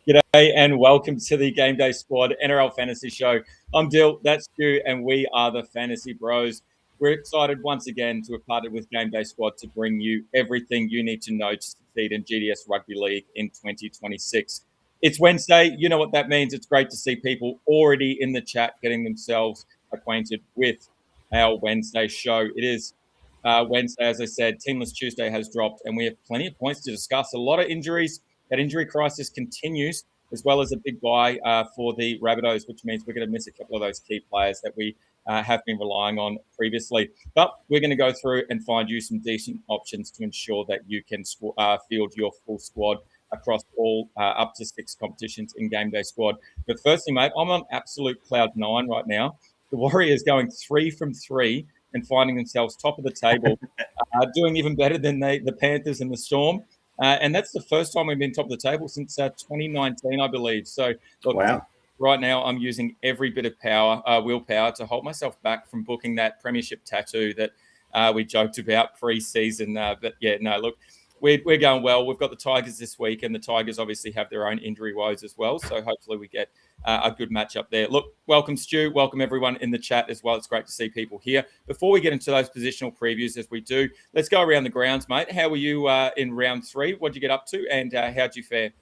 G'day and welcome to the GameDay Squad NRL Fantasy Show. I'm Dyl, that's Stu, and we are the Fantasy Bros. We're excited once again to have partnered with GameDay Squad to bring you everything you need to know to succeed in GDS Rugby League in 2026. It's Wednesday, you know what that means. It's great to see people already in the chat getting themselves acquainted with our Wednesday show. It is Wednesday, as I said, Teamless Tuesday has dropped, and we have plenty of points to discuss. A lot of injuries. That injury crisis continues, as well as a big buy for the Rabbitohs, which means we're going to miss a couple of those key players that we have been relying on previously. But we're going to go through and find you some decent options to ensure that you can field your full squad across all up to 6 competitions in GameDay Squad. But firstly, mate, I'm on absolute cloud 9 right now. The Warriors going 3 from 3 and finding themselves top of the table, doing even better than the Panthers and the Storm. And that's the first time we've been top of the table since 2019, I believe. So, look, wow. Right now I'm using every bit of willpower to hold myself back from booking that premiership tattoo that we joked about pre-season. But yeah, no, look, we're going well. We've got the Tigers this week, and the Tigers obviously have their own injury woes as well. So hopefully we get a good matchup there. Look, welcome, Stu. Welcome, everyone in the chat as well. It's great to see people here. Before we get into those positional previews, as we do, let's go around the grounds, mate. How were you in round 3? What did you get up to, and how'd you fare?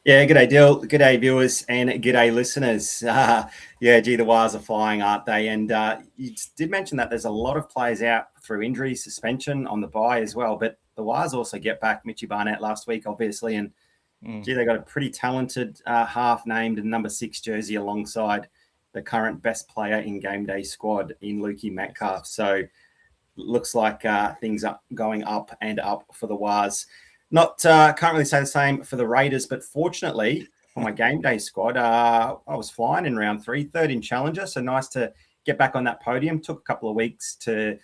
Yeah, g'day, Dyl. G'day, viewers, and g'day, listeners. The wires are flying, aren't they? And you did mention that there's a lot of players out through injury, suspension on the bye as well. But the wires also get back Mitchy Barnett last week, obviously, and they got a pretty talented half named number 6 jersey alongside the current best player in GameDay Squad in Lukey Metcalf. So looks like things are going up and up for the wires. Can't really say the same for the Raiders, but fortunately for my GameDay Squad, I was flying in round 3, third in Challenger. So nice to get back on that podium. Took a couple of weeks to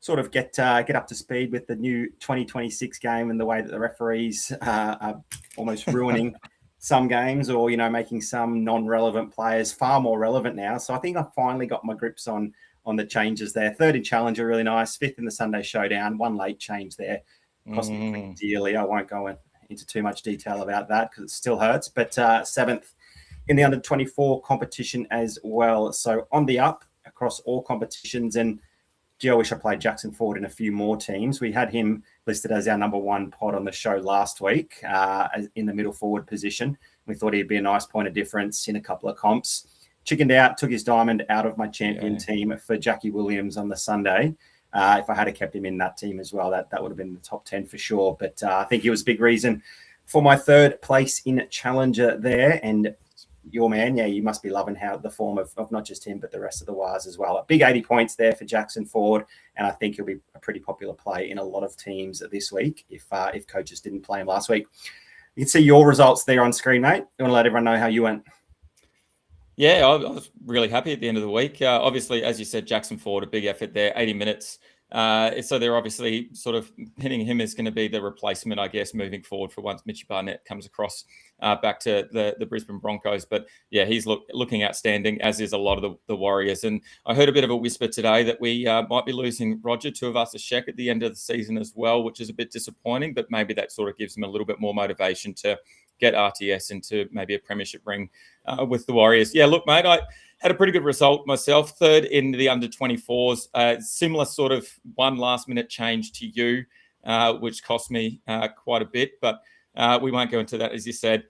sort of get up to speed with the new 2026 game and the way that the referees are almost ruining some games, or making some non-relevant players far more relevant now. So I think I finally got my grips on the changes there. Third in Challenger, really nice. 5th in the Sunday Showdown. One late change there. Cost me pretty dearly. I won't go into too much detail about that because it still hurts. But 7th in the under-24 competition as well. So on the up across all competitions. And gee, I wish I played Jackson Ford in a few more teams. We had him listed as our number 1 pod on the show last week in the middle forward position. We thought he'd be a nice point of difference in a couple of comps. Chickened out, took his diamond out of my champion team for Jackie Williams on the Sunday. If I had kept him in that team as well, that would have been the top 10 for sure. But I think he was a big reason for my 3rd place in Challenger there. And your man, you must be loving how the form of not just him, but the rest of the wires as well. A big 80 points there for Jackson Ford. And I think he'll be a pretty popular play in a lot of teams this week if coaches didn't play him last week. You can see your results there on screen, mate. You want to let everyone know how you went? Yeah, I was really happy at the end of the week. Obviously, as you said, Jackson Ford, a big effort there, 80 minutes. So they're obviously sort of pinning him as going to be the replacement, I guess, moving forward for once Mitchy Barnett comes across back to the Brisbane Broncos. But yeah, he's looking outstanding, as is a lot of the Warriors. And I heard a bit of a whisper today that we might be losing Roger Tuivasa-Sheck at the end of the season as well, which is a bit disappointing, but maybe that sort of gives him a little bit more motivation to get RTS into maybe a premiership ring with the Warriors. Yeah, look, mate, I had a pretty good result myself. 3rd in the under-24s. Similar sort of one last-minute change to you, which cost me quite a bit. But we won't go into that, as you said.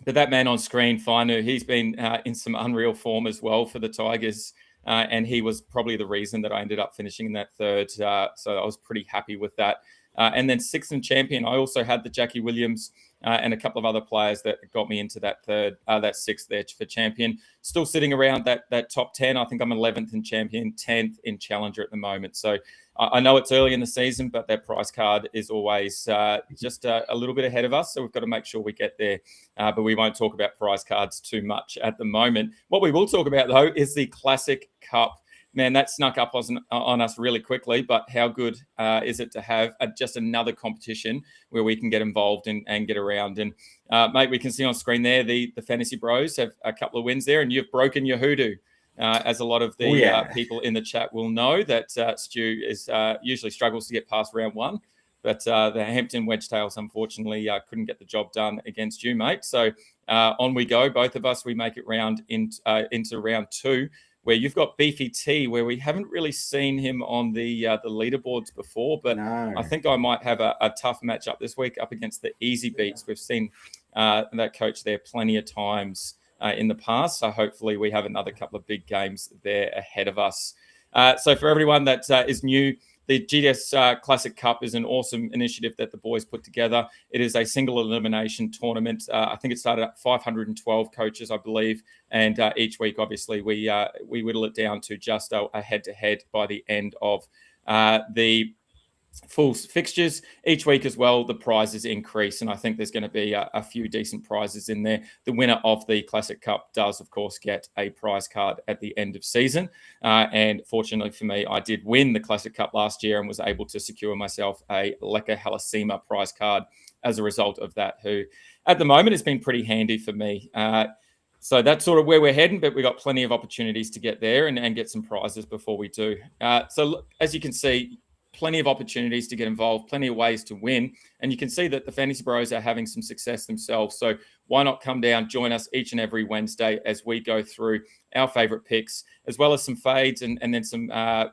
But that man on screen, Fainu, he's been in some unreal form as well for the Tigers. And he was probably the reason that I ended up finishing in that 3rd. So I was pretty happy with that. And then 6th in champion, I also had the Jackie Williams and a couple of other players that got me into that 6th there for champion. Still sitting around that top 10. I think I'm 11th in champion, 10th in challenger at the moment. So I know it's early in the season, but that price card is always just a little bit ahead of us. So we've got to make sure we get there. But we won't talk about prize cards too much at the moment. What we will talk about, though, is the Classic Cup. Man, that snuck up on us really quickly, but how good is it to have just another competition where we can get involved and get around? And, mate, we can see on screen there the Fantasy Bros have a couple of wins there, and you've broken your hoodoo. As a lot of the people in the chat will know that Stu usually struggles to get past round 1. But the Hampton Wedgetails, unfortunately, couldn't get the job done against you, mate. So on we go. Both of us, we make it into round 2, where you've got Beefy T, where we haven't really seen him on the leaderboards before. But No. I think I might have a tough matchup this week up against the Easy Beats. We've seen that coach there plenty of times in the past. So hopefully we have another couple of big games there ahead of us. So for everyone that is new, the GDS Classic Cup is an awesome initiative that the boys put together. It is a single elimination tournament. I think it started at 512 coaches, I believe. And each week, obviously, we whittle it down to just a head-to-head by the end of the full fixtures. Each week as well, the prizes increase, and I think there's going to be a few decent prizes in there. The winner of the Classic Cup does, of course, get a prize card at the end of season. And fortunately for me, I did win the Classic Cup last year and was able to secure myself a Leka Halasima prize card as a result of that, who at the moment has been pretty handy for me. So that's sort of where we're heading, but we've got plenty of opportunities to get there and get some prizes before we do. So look, as you can see, plenty of opportunities to get involved, plenty of ways to win. And you can see that the Fantasy Bros are having some success themselves. So why not come down, join us each and every Wednesday as we go through our favorite picks, as well as some fades and then some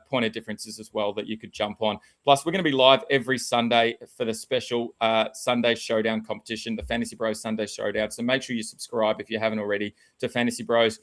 point of differences as well that you could jump on. Plus, we're going to be live every Sunday for the special Sunday Showdown competition, the Fantasy Bros Sunday Showdown. So make sure you subscribe if you haven't already to Fantasy Bros.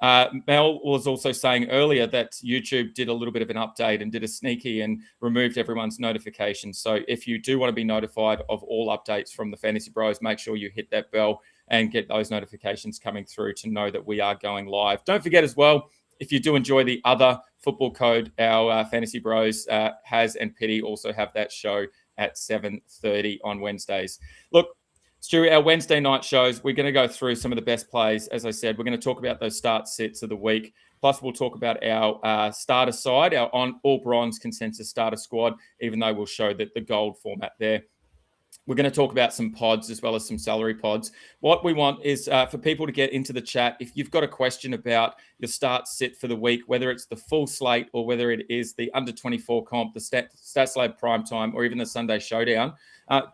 Mel was also saying earlier that YouTube did a little bit of an update and did a sneaky and removed everyone's notifications. So if you do want to be notified of all updates from the Fantasy Bros, make sure you hit that bell and get those notifications coming through to know that we are going live. Don't forget as well, if you do enjoy the other football code, our Fantasy Bros has and Pity also have that show at 7:30 on Wednesdays. Look, Stu, our Wednesday night shows, we're going to go through some of the best plays. As I said, we're going to talk about those start sets of the week. Plus, we'll talk about our starter side, our all bronze consensus starter squad, even though we'll show that the gold format there. We're going to talk about some pods as well as some salary pods. What we want is for people to get into the chat. If you've got a question about your start set for the week, whether it's the full slate or whether it is the under 24 comp, the Stats Lab Prime Time, or even the Sunday Showdown,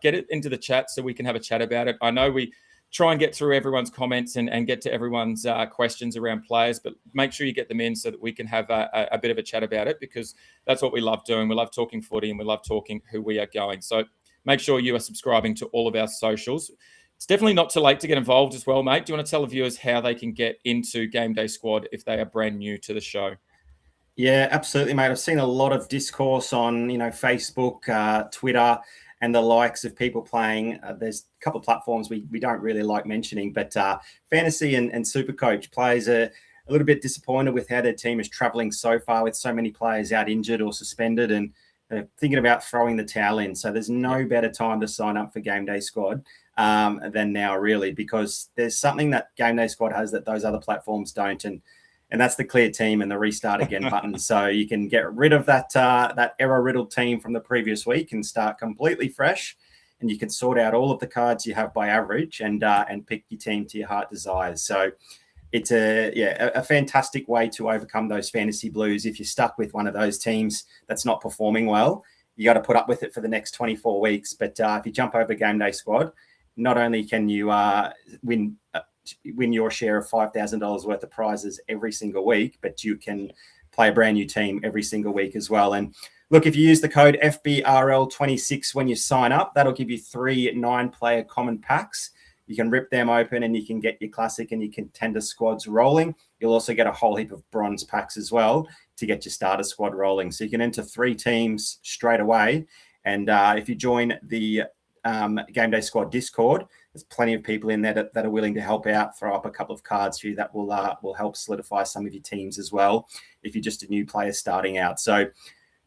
get it into the chat so we can have a chat about it. I know we try and get through everyone's comments and get to everyone's questions around players, but make sure you get them in so that we can have a bit of a chat about it, because that's what we love doing. We love talking footy and we love talking who we are going. So make sure you are subscribing to all of our socials. It's definitely not too late to get involved as well, mate. Do you want to tell the viewers how they can get into GameDay Squad if they are brand new to the show? Yeah, absolutely, mate. I've seen a lot of discourse on, Facebook, Twitter, and the likes of people playing. There's a couple of platforms we don't really like mentioning, but Fantasy and Supercoach players are a little bit disappointed with how their team is traveling so far, with so many players out injured or suspended, and thinking about throwing the towel in. So there's no better time to sign up for GameDay Squad than now, really, because there's something that GameDay Squad has that those other platforms don't, and that's the clear team and the restart again button. So you can get rid of that error-riddled team from the previous week and start completely fresh, and you can sort out all of the cards you have by average and pick your team to your heart desires. So it's a fantastic way to overcome those fantasy blues. If you're stuck with one of those teams that's not performing well, you got to put up with it for the next 24 weeks. But if you jump over GameDay Squad, not only can you win your share of $5,000 worth of prizes every single week, but you can play a brand new team every single week as well. And look, if you use the code FBRL26 when you sign up, that'll give you 3 9-player common packs. You can rip them open and you can get your classic and your contender squads rolling. You'll also get a whole heap of bronze packs as well to get your starter squad rolling. So you can enter 3 teams straight away. And if you join the GameDay Squad Discord, there's plenty of people in there that are willing to help out, throw up a couple of cards for you that will help solidify some of your teams as well if you're just a new player starting out. So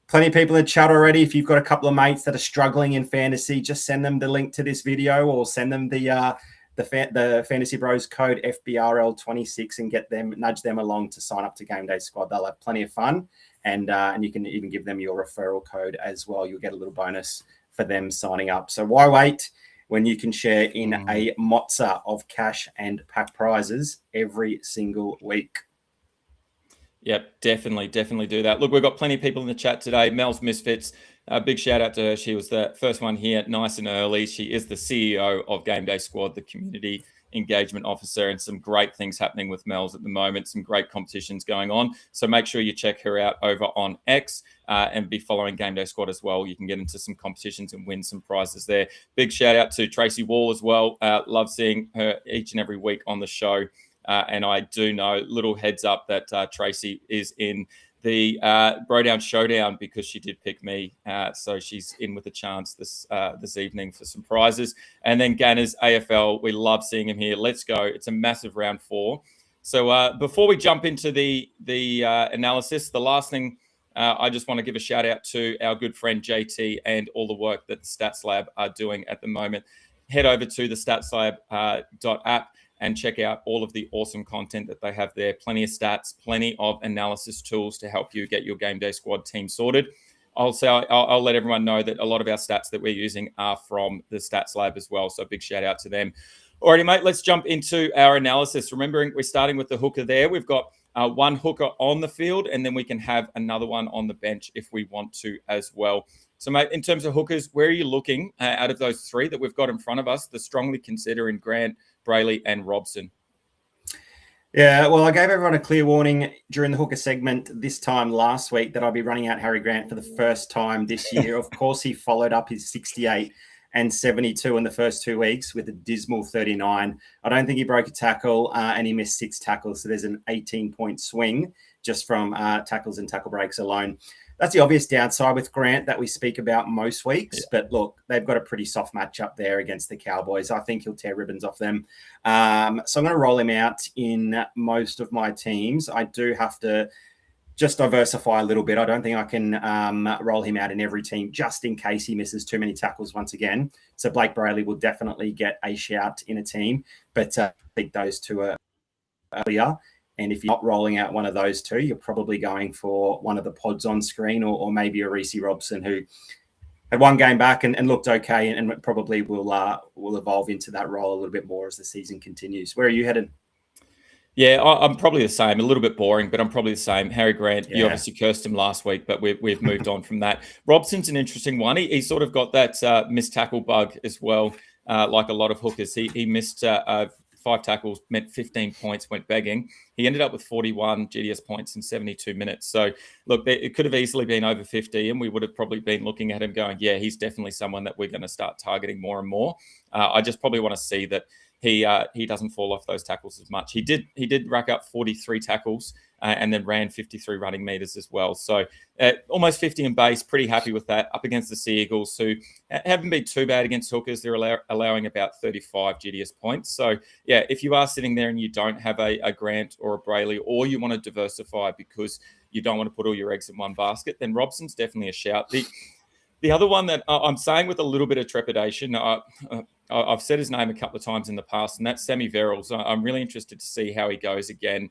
plenty of people in the chat already. If you've got a couple of mates that are struggling in fantasy, just send them the link to this video or send them the Fantasy Bros code FBRL26 and nudge them along to sign up to GameDay Squad. They'll have plenty of fun, and you can even give them your referral code as well. You'll get a little bonus for them signing up. So why wait when you can share in a mozza of cash and pack prizes every single week? Yep, definitely do that. Look, we've got plenty of people in the chat today. Mel's Misfits, big shout out to her. She was the first one here, nice and early. She is the CEO of GameDay Squad, the community engagement officer, and some great things happening with Mel's at the moment. Some great competitions going on. So make sure you check her out over on X and be following GameDay Squad as well. You can get into some competitions and win some prizes there. Big shout out to Tracy Wall as well. Love seeing her each and every week on the show. And I do know, little heads up, that Tracy is in the BroDown ShowDown because she did pick me. So she's in with a chance this evening for some prizes. And then Ganner's AFL, we love seeing him here. Let's go. It's a massive round 4. So before we jump into the analysis, the last thing I just want to give a shout out to our good friend JT and all the work that the Stats Lab are doing at the moment. Head over to the statslab.app. And check out all of the awesome content that they have there. Plenty of stats, plenty of analysis tools to help you get your GameDay Squad team sorted. I'll let everyone know that a lot of our stats that we're using are from the Stats Lab as well. So big shout out to them. Alrighty, mate, let's jump into our analysis. Remembering we're starting with the hooker there. We've got one hooker on the field, and then we can have another one on the bench if we want to as well. So, mate, in terms of hookers, where are you looking out of those 3 that we've got in front of us? The strongly considering Grant, Brayley and Robson. Yeah, well, I gave everyone a clear warning during the hooker segment this time last week that I'd be running out Harry Grant for the first time this year. Of course, he followed up his 68 and 72 in the first 2 weeks with a dismal 39. I don't think he broke a tackle and he missed 6 tackles. So there's an 18-point swing just from tackles and tackle breaks alone. That's the obvious downside with Grant that we speak about most weeks. Yeah. But look, they've got a pretty soft matchup there against the Cowboys. I think he'll tear ribbons off them. So I'm going to roll him out in most of my teams. I do have to just diversify a little bit. I don't think I can roll him out in every team just in case he misses too many tackles once again. So Blake Brayley will definitely get a shout in a team. But I think those 2 are earlier. And if you're not rolling out one of those 2, you're probably going for one of the pods on screen or maybe a Reece Robson who had 1 game back and looked okay and probably will evolve into that role a little bit more as the season continues. Where are you heading? Yeah, I'm probably the same. A little bit boring, but I'm probably the same. Harry Grant, You obviously cursed him last week, but we've moved on from that. Robson's an interesting one. He sort of got that missed tackle bug as well, like a lot of hookers. He missed 5 tackles, meant 15 points, went begging. He ended up with 41 GDS points in 72 minutes. So, look, it could have easily been over 50, and we would have probably been looking at him going, yeah, he's definitely someone that we're going to start targeting more and more. I just probably want to see that he doesn't fall off those tackles as much. He did rack up 43 tackles and then ran 53 running meters as well. So almost 50 in base, pretty happy with that. Up against the Sea Eagles, who haven't been too bad against hookers. They're allowing about 35 GDS points. So yeah, if you are sitting there and you don't have a Grant or a Brayley, or you want to diversify because you don't want to put all your eggs in one basket, then Robson's definitely a shout. The other one that I'm saying with a little bit of trepidation, I've said his name a couple of times in the past, and that's Sammy Verrills. I'm really interested to see how he goes again.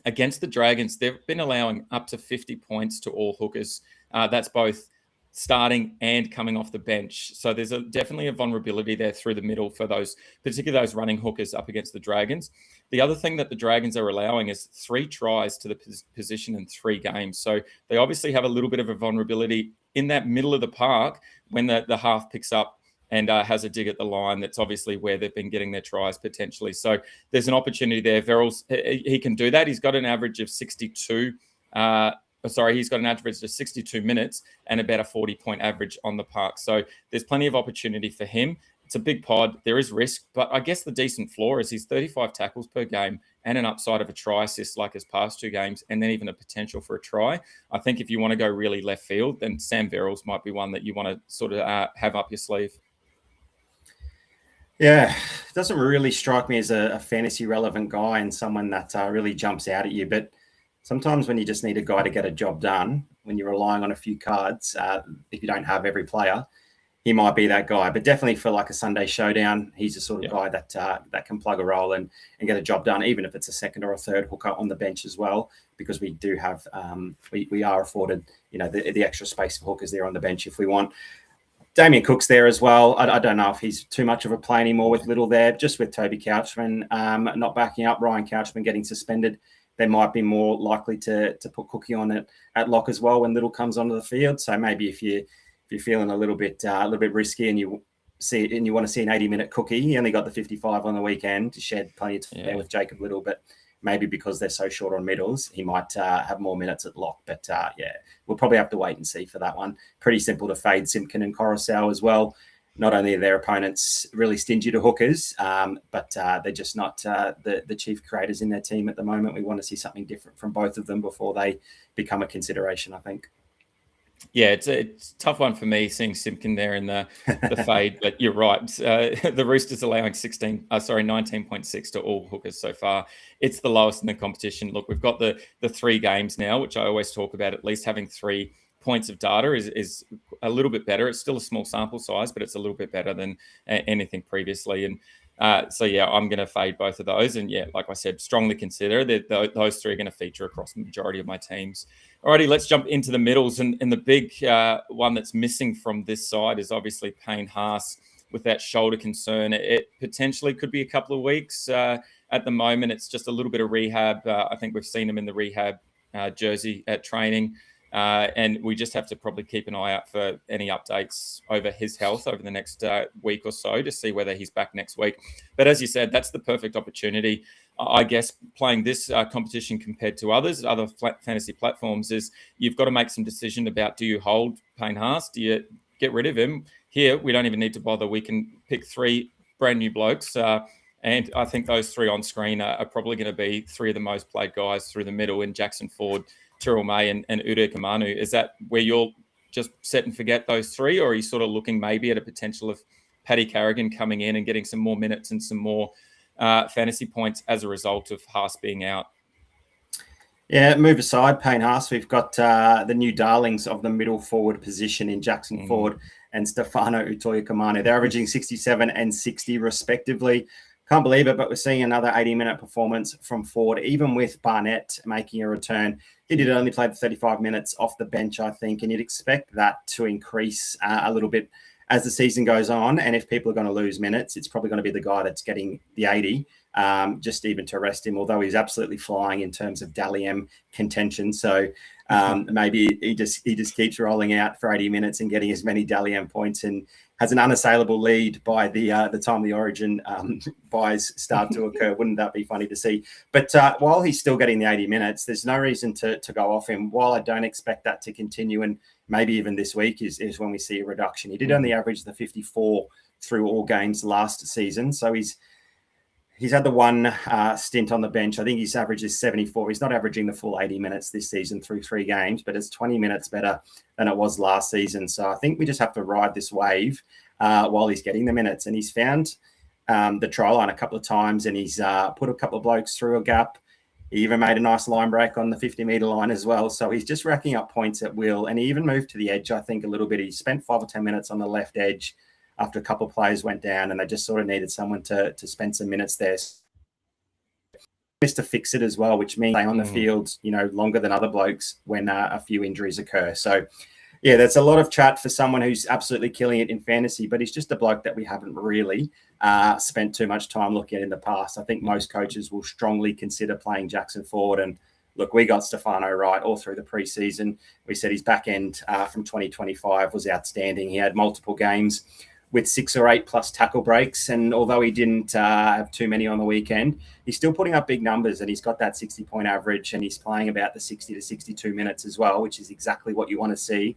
Against the Dragons, they've been allowing up to 50 points to all hookers. That's both starting and coming off the bench. So there's definitely a vulnerability there through the middle for particularly those running hookers up against the Dragons. The other thing that the Dragons are allowing is 3 tries to the position in 3 games. So they obviously have a little bit of a vulnerability in that middle of the park when the half picks up and has a dig at the line. That's obviously where they've been getting their tries potentially. So there's an opportunity there. Verrills, he can do that. He's got an average of 62. He's got an average of 62 minutes and about a 40-point average on the park. So there's plenty of opportunity for him. It's a big pod. There is risk, but I guess the decent floor is he's 35 tackles per game and an upside of a try assist like his past 2 games, and then even a potential for a try. I think if you want to go really left field, then Sam Verrills might be one that you want to sort of have up your sleeve. Yeah, it doesn't really strike me as a fantasy relevant guy and someone that really jumps out at you. But sometimes when you just need a guy to get a job done, when you're relying on a few cards, if you don't have every player, he might be that guy. But definitely for like a Sunday showdown, he's the sort of guy that can plug a role and get a job done, even if it's a second or a third hooker on the bench as well, because we do have we are afforded the extra space for hookers there on the bench if we want. Damien Cook's there as well. I don't know if he's too much of a play anymore with Little there, just with Toby Couchman not backing up, Ryan Couchman getting suspended they might be more likely to put Cookie on it at lock as well when Little comes onto the field. So maybe if you're feeling a little bit risky and you want to see an 80-minute Cookie, he only got the 55 on the weekend. Shared plenty of time there with Jacob Little, but maybe because they're so short on middles, he might have more minutes at lock. But we'll probably have to wait and see for that one. Pretty simple to fade Simpkin and Coruscant as well. Not only are their opponents really stingy to hookers, but they're just not the chief creators in their team at the moment. We want to see something different from both of them before they become a consideration, I think. Yeah, it's a tough one for me seeing Simpkin there in the fade, but you're right. The Roosters allowing 19.6 to all hookers so far. It's the lowest in the competition. Look, we've got the 3 games now, which I always talk about. At least having 3 points of data is a little bit better. It's still a small sample size, but it's a little bit better than anything previously. And so I'm going to fade both of those. And like I said, strongly consider that those 3 are going to feature across the majority of my teams. Alrighty, let's jump into the middles. And the big one that's missing from this side is obviously Payne Haas with that shoulder concern. It potentially could be a couple of weeks. At the moment, it's just a little bit of rehab. I think we've seen him in the rehab jersey at training. And we just have to probably keep an eye out for any updates over his health over the next week or so to see whether he's back next week. But as you said, that's the perfect opportunity, I guess, playing this competition compared to other fantasy platforms is you've got to make some decision about, do you hold Payne Haas? Do you get rid of him? Here, we don't even need to bother. We can pick 3 brand new blokes. And I think those 3 on screen are probably going to be 3 of the most played guys through the middle in Jackson Ford, Tyrrell May and Uday Kamanu. Is that where you'll just set and forget those 3, or are you sort of looking maybe at a potential of Paddy Carrigan coming in and getting some more minutes and some more fantasy points as a result of Haas being out? Yeah, move aside Payne Haas. We've got the new darlings of the middle forward position in Jackson Ford and Stefano Utoya Kamanu. They're averaging 67 and 60 respectively. Can't believe it, but we're seeing another 80-minute performance from Ford, even with Barnett making a return. He did only play 35 minutes off the bench, I think, and you'd expect that to increase a little bit as the season goes on. And if people are going to lose minutes, it's probably going to be the guy that's getting the 80, just even to rest him, although he's absolutely flying in terms of Dally M contention. So maybe he just keeps rolling out for 80 minutes and getting as many Dally M points and has an unassailable lead by the time the Origin buys start to occur. Wouldn't that be funny to see? But while he's still getting the 80 minutes, there's no reason to go off him. While I don't expect that to continue, and maybe even this week is when we see a reduction. He did only average the 54 through all games last season. So he's had the one stint on the bench. I think his average is 74. He's not averaging the full 80 minutes this season through 3 games, but it's 20 minutes better than it was last season. So I think we just have to ride this wave while he's getting the minutes. And he's found the try line a couple of times, and he's put a couple of blokes through a gap. He even made a nice line break on the 50-meter line as well. So he's just racking up points at will. And he even moved to the edge, I think, a little bit. He spent 5 or 10 minutes on the left edge after a couple of players went down, and they just sort of needed someone to spend some minutes there. To fix it as well, which means stay on the field, longer than other blokes when a few injuries occur. So, yeah, that's a lot of chat for someone who's absolutely killing it in fantasy, but he's just a bloke that we haven't really spent too much time looking at in the past. I think most coaches will strongly consider playing Jackson Ford. And look, we got Stefano right all through the preseason. We said his back end from 2025 was outstanding. He had multiple games with 6 or 8 plus tackle breaks. And although he didn't have too many on the weekend, he's still putting up big numbers, and he's got that 60-point average, and he's playing about the 60 to 62 minutes as well, which is exactly what you want to see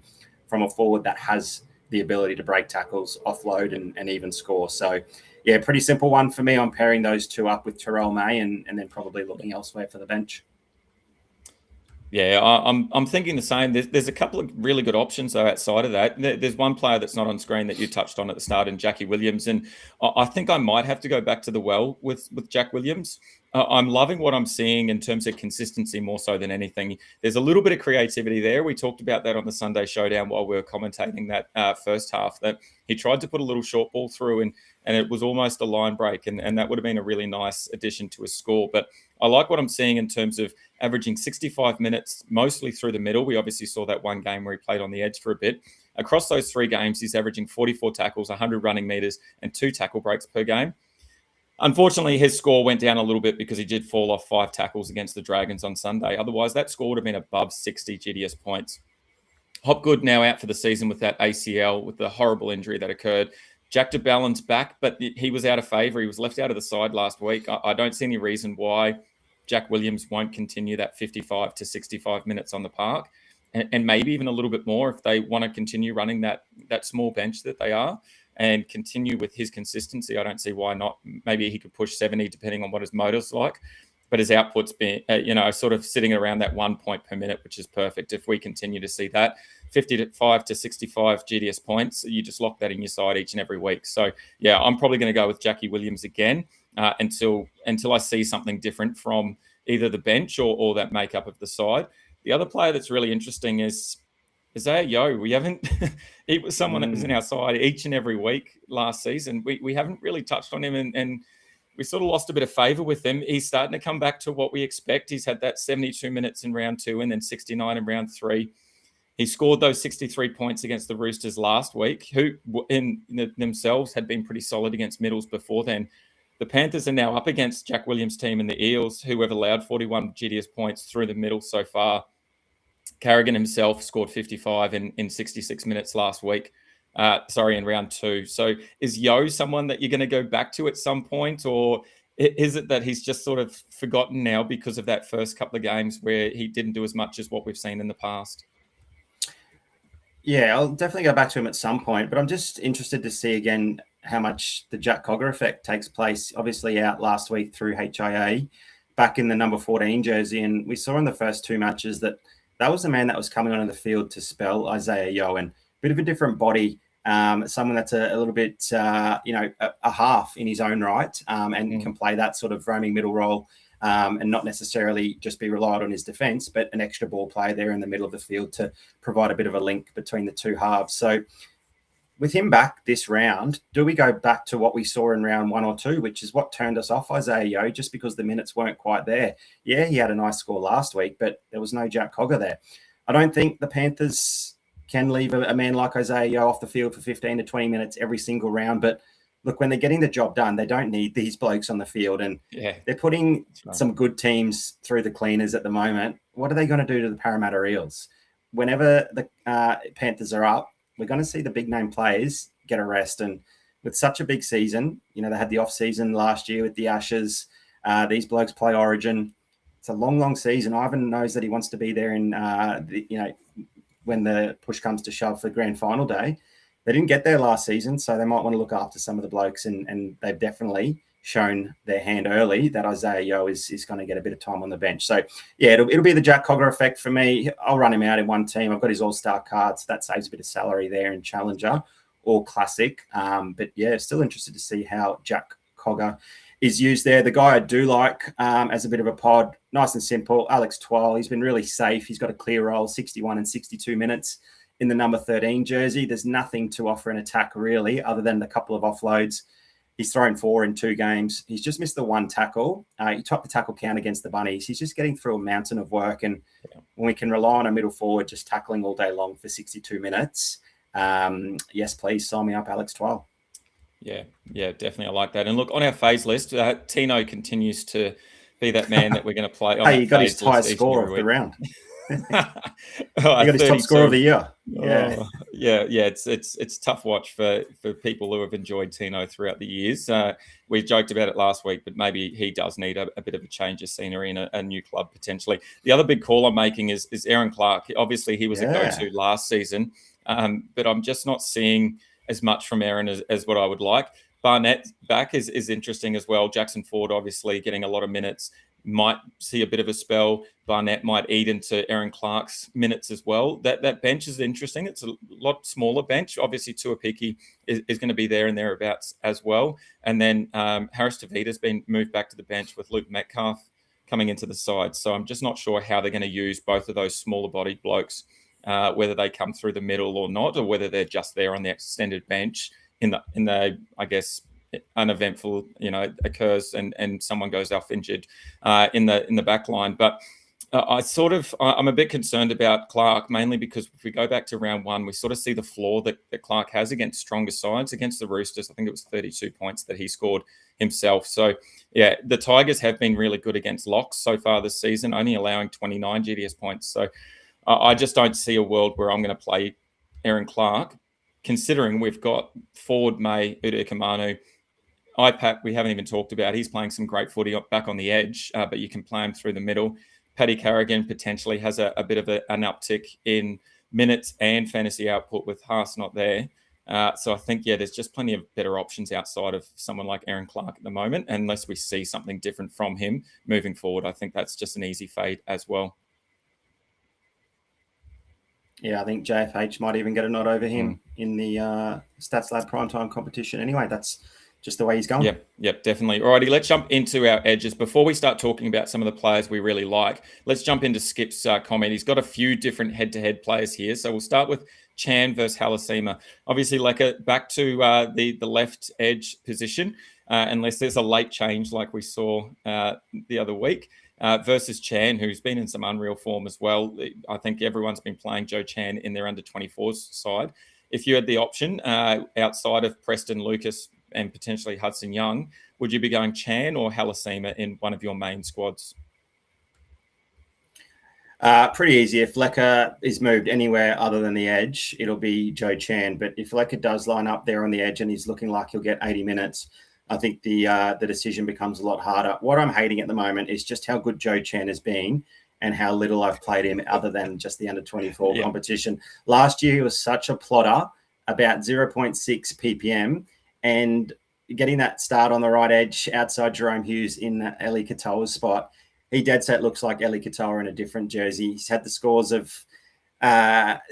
from a forward that has the ability to break tackles, offload, and even score. So, yeah, pretty simple one for me. I'm pairing those 2 up with Tyrrell May and then probably looking elsewhere for the bench. Yeah, I'm thinking the same. There's a couple of really good options though outside of that. There's one player that's not on screen that you touched on at the start, and Jackie Williams. And I think I might have to go back to the well with Jack Williams. I'm loving what I'm seeing in terms of consistency more so than anything. There's a little bit of creativity there. We talked about that on the Sunday Showdown while we were commentating that first half, that he tried to put a little short ball through and it was almost a line break. And that would have been a really nice addition to his score. But I like what I'm seeing in terms of averaging 65 minutes, mostly through the middle. We obviously saw that one game where he played on the edge for a bit. Across those 3 games, he's averaging 44 tackles, 100 running meters, and 2 tackle breaks per game. Unfortunately, his score went down a little bit because he did fall off 5 tackles against the Dragons on Sunday. Otherwise, that score would have been above 60 GDS points. Hopgood now out for the season with that ACL, with the horrible injury that occurred. Jack de Bellin's back, but he was out of favour. He was left out of the side last week. I don't see any reason why Jack Williams won't continue that 55 to 65 minutes on the park, and maybe even a little bit more if they want to continue running that small bench that they are and continue with his consistency. I don't see why not. Maybe he could push 70 depending on what his motor's like, but his output's been, sort of sitting around that 1 point per minute, which is perfect. If we continue to see that 55 to 65 GDS points, you just lock that in your side each and every week. So yeah, I'm probably going to go with Jackie Williams again until I see something different from either the bench or that makeup of the side. The other player that's really interesting is Isaiah Yeo. We haven't. He was someone that was in our side each and every week last season. We haven't really touched on him, and we sort of lost a bit of favour with him. He's starting to come back to what we expect. He's had that 72 minutes in round 2 and then 69 in round 3. He scored those 63 points against the Roosters last week, who in themselves had been pretty solid against Middles before then. The Panthers are now up against Jack Williams' team and the Eels, who have allowed 41 GDS points through the middle so far. Carrigan himself scored 55 in 66 minutes last week. In round 2. So is Yeo someone that you're going to go back to at some point, or is it that he's just sort of forgotten now because of that first couple of games where he didn't do as much as what we've seen in the past? Yeah, I'll definitely go back to him at some point, but I'm just interested to see again how much the Jack Cogger effect takes place. Obviously out last week through HIA, back in the number 14 jersey, and we saw in the first 2 matches that was the man that was coming onto the field to spell Isaiah Yeo, and a bit of a different body, someone that's a little bit, a half in his own right, and can play that sort of roaming middle role, and not necessarily just be relied on his defence, but an extra ball player there in the middle of the field to provide a bit of a link between the 2 halves. So with him back this round, do we go back to what we saw in round 1 or 2, which is what turned us off Isaiah Yeo, just because the minutes weren't quite there? Yeah, he had a nice score last week, but there was no Jack Cogger there. I don't think the Panthers can leave a man like Isaiah Yeo off the field for 15 to 20 minutes every single round. But look, when they're getting the job done, they don't need these blokes on the field. And they're putting some good teams through the cleaners at the moment. What are they going to do to the Parramatta Eels? Whenever the Panthers are up, we're going to see the big name players get a rest. And with such a big season, they had the off season last year with the Ashes. These blokes play Origin. It's a long, long season. Ivan knows that he wants to be there in, when the push comes to shove for grand final day. They didn't get there last season, so they might want to look after some of the blokes, and they've definitely shown their hand early that Isaiah Yeo is going to get a bit of time on the bench. So, yeah, it'll be the Jack Cogger effect for me. I'll run him out in one team. I've got his all-star card, so that saves a bit of salary there in Challenger or Classic. But, yeah, still interested to see how Jack Cogger is used there. The guy I do like as a bit of a pod, nice and simple, Alex Twal. He's been really safe. He's got a clear role, 61 and 62 minutes in the number 13 jersey. There's nothing to offer an attack, really, other than a couple of offloads. He's thrown 4 in 2 games. He's just missed the 1 tackle. He topped the tackle count against the Bunnies. He's just getting through a mountain of work. And when we can rely on a middle forward just tackling all day long for 62 minutes, yes, please sign me up, Alex Twal. Yeah, definitely. I like that. And look, on our phase list, Tino continues to be that man that we're going to play on. He got his highest score of the round. He got his top score of the year. Yeah, it's tough watch for people who have enjoyed Tino throughout the years. We joked about it last week, but maybe he does need a bit of a change of scenery in a new club potentially. The other big call I'm making is Aaron Clark. Obviously, he was a go-to last season, but I'm just not seeing as much from Aaron as what I would like. Barnett back is interesting as well. Jackson Ford obviously getting a lot of minutes. Might see a bit of a spell. Barnett might eat into Aaron Clark's minutes as well. That bench is interesting. It's a lot smaller bench. Obviously, Tuapiki is going to be there and thereabouts as well. And then Harris Tavita's been moved back to the bench with Luke Metcalf coming into the side. So I'm just not sure how they're going to use both of those smaller bodied blokes, whether they come through the middle or not, or whether they're just there on the extended bench in the I guess, uneventful, occurs and someone goes off injured in the back line. But I'm a bit concerned about Clark, mainly because if we go back to round one, we sort of see the flaw that Clark has against stronger sides. Against the Roosters, I think it was 32 points that he scored himself. So, yeah, the Tigers have been really good against locks so far this season, only allowing 29 GDS points. So I just don't see a world where I'm going to play Aaron Clark, considering we've got Ford, May, Udakamanu, IPAP we haven't even talked about. He's playing some great footy back on the edge, but you can play him through the middle. Paddy Carrigan potentially has a bit of an uptick in minutes and fantasy output with Haas not there. So I think, there's just plenty of better options outside of someone like Aaron Clark at the moment, unless we see something different from him moving forward. I think that's just an easy fade as well. Yeah, I think JFH might even get a nod over him in the Stats Lab primetime competition. Anyway, that's just the way he's going. Yep, definitely. Alrighty, let's jump into our edges. Before we start talking about some of the players we really like, let's jump into Skip's comment. He's got a few different head-to-head players here. So we'll start with Chan versus Halasima. Obviously, back to the left edge position, unless there's a late change like we saw the other week, versus Chan, who's been in some unreal form as well. I think everyone's been playing Joe Chan in their under-24s side. If you had the option outside of Preston Lucas and potentially Hudson Young, would you be going Chan or Halasima in one of your main squads? Pretty easy. If Lecker is moved anywhere other than the edge, it'll be Joe Chan. But if Lecker does line up there on the edge and he's looking like he'll get 80 minutes, I think the decision becomes a lot harder. What I'm hating at the moment is just how good Joe Chan has been and how little I've played him other than just the under-24 competition. Last year, he was such a plotter, about 0.6 ppm, and getting that start on the right edge outside Jerome Hughes in Eli Katoa's spot. He dead set looks like Eli Katoa in a different jersey. He's had the scores of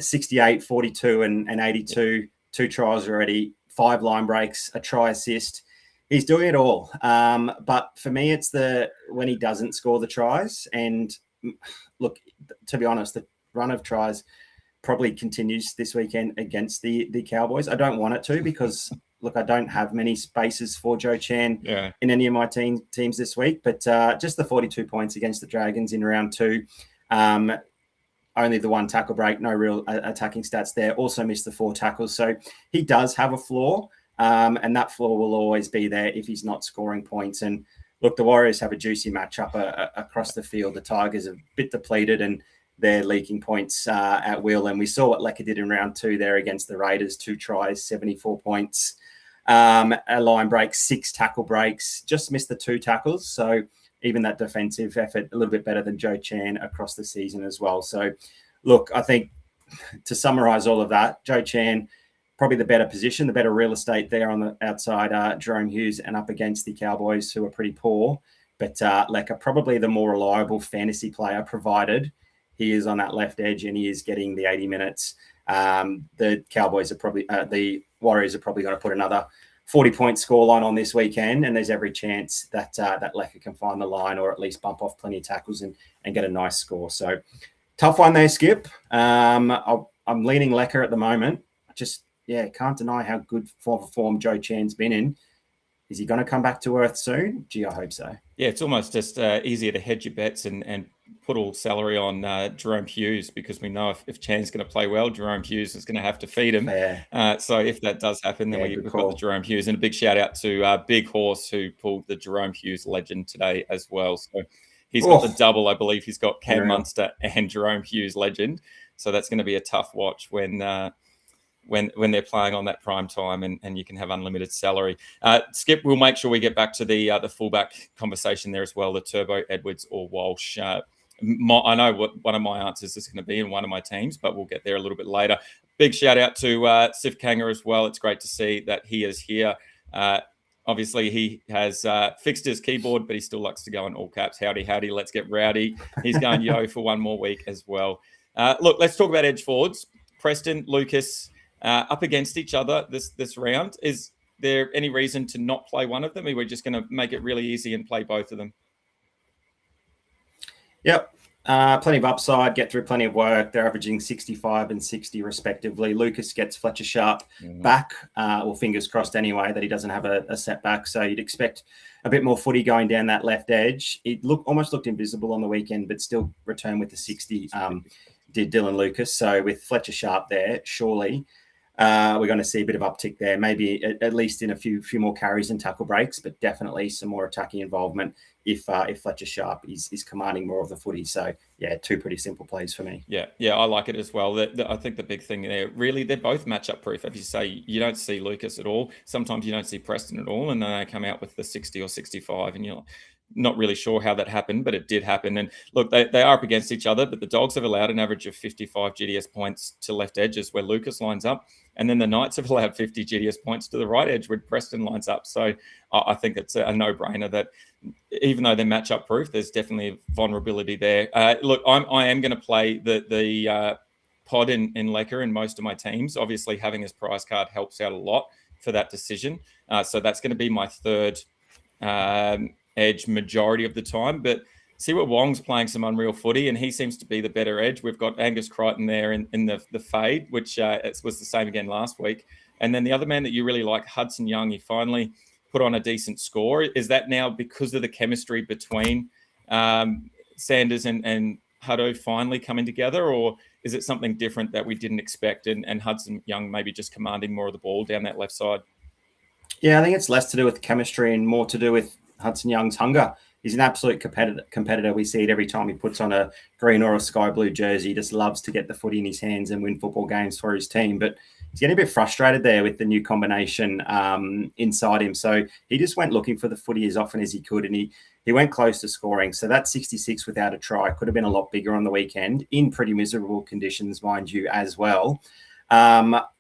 68, 42, and 82, 2 tries already, 5 line breaks, a try assist. He's doing it all. But for me, it's when he doesn't score the tries. And look, to be honest, the run of tries probably continues this weekend against the Cowboys. I don't want it to because, look, I don't have many spaces for Joe Chan in any of my teams this week. But just the 42 points against the Dragons in round 2. Only the 1 tackle break, no real attacking stats there. Also missed the 4 tackles. So he does have a flaw. And that flaw will always be there if he's not scoring points. And look, the Warriors have a juicy matchup across the field. The Tigers are a bit depleted and they're leaking points at will. And we saw what Lecker did in round 2 there against the Raiders. 2 tries, 74 points, a line break, 6 tackle breaks, just missed the 2 tackles. So even that defensive effort, a little bit better than Joe Chan across the season as well. So look, I think to summarize all of that, Joe Chan, probably the better position, the better real estate there on the outside, Jerome Hughes, and up against the Cowboys, who are pretty poor. But Lecker, probably the more reliable fantasy player, provided he is on that left edge and he is getting the 80 minutes. The Cowboys are probably, the Warriors are probably going to put another 40-point scoreline on this weekend, and there's every chance that that Lecker can find the line or at least bump off plenty of tackles and get a nice score. So tough one there, Skip. I'm leaning Lecker at the moment. Can't deny how good form Joe Chan's been in. Is he going to come back to earth soon? Gee, I hope so. Yeah, it's almost just easier to hedge your bets and put all salary on Jerome Hughes, because we know if Chan's going to play well, Jerome Hughes is going to have to feed him. So if that does happen, then we've got the Jerome Hughes. And a big shout out to Big Horse, who pulled the Jerome Hughes legend today as well. So he's got the double, I believe. He's got Cam Munster and Jerome Hughes legend. So that's going to be a tough watch when they're playing on that prime time and you can have unlimited salary. Skip, we'll make sure we get back to the fullback conversation there as well, the Turbo, Edwards or Walsh. I know what one of my answers is going to be in one of my teams, but we'll get there a little bit later. Big shout out to Sif Kanga as well. It's great to see that he is here. Obviously, he has fixed his keyboard, but he still likes to go in all caps. Howdy, howdy, let's get rowdy. He's going yo for one more week as well. Look, let's talk about edge forwards. Preston, Lucas, up against each other this round. Is there any reason to not play one of them? Or we're just going to make it really easy and play both of them? Yep. Plenty of upside, get through plenty of work. They're averaging 65 and 60 respectively. Lucas gets Fletcher Sharp back, or fingers crossed anyway that he doesn't have a setback. So you'd expect a bit more footy going down that left edge. It almost looked invisible on the weekend, but still returned with the 60, did Dylan Lucas. So with Fletcher Sharp there, surely we're going to see a bit of uptick there, maybe at least in a few more carries and tackle breaks, but definitely some more attacking involvement if Fletcher Sharp is commanding more of the footy. So yeah, two pretty simple plays for me. Yeah, I like it as well. I think the big thing there, really, they're both matchup proof. If you say you don't see Lucas at all, sometimes you don't see Preston at all, and then they come out with the 60 or 65, and you're not really sure how that happened, but it did happen. And look, they are up against each other, but the Dogs have allowed an average of 55 GDS points to left edges where Lucas lines up. And then the Knights have allowed 50 GDS points to the right edge where Preston lines up. So I think it's a no-brainer that even though they're matchup proof, there's definitely a vulnerability there. Look, I am going to play the pod in Lecker in most of my teams. Obviously, having his prize card helps out a lot for that decision. So that's going to be my third edge majority of the time. But Siwa Wong's playing some unreal footy, and he seems to be the better edge. We've got Angus Crichton there in the fade, which was the same again last week. And then the other man that you really like, Hudson Young, he finally put on a decent score. Is that now because of the chemistry between Sanders and Hutto finally coming together, or is it something different that we didn't expect and Hudson Young maybe just commanding more of the ball down that left side? Yeah, I think it's less to do with chemistry and more to do with Hudson Young's hunger. He's an absolute competitor. We see it every time he puts on a green or a sky blue jersey. He just loves to get the footy in his hands and win football games for his team. But he's getting a bit frustrated there with the new combination inside him. So he just went looking for the footy as often as he could, and he went close to scoring. So that 66 without a try could have been a lot bigger on the weekend in pretty miserable conditions, mind you, as well.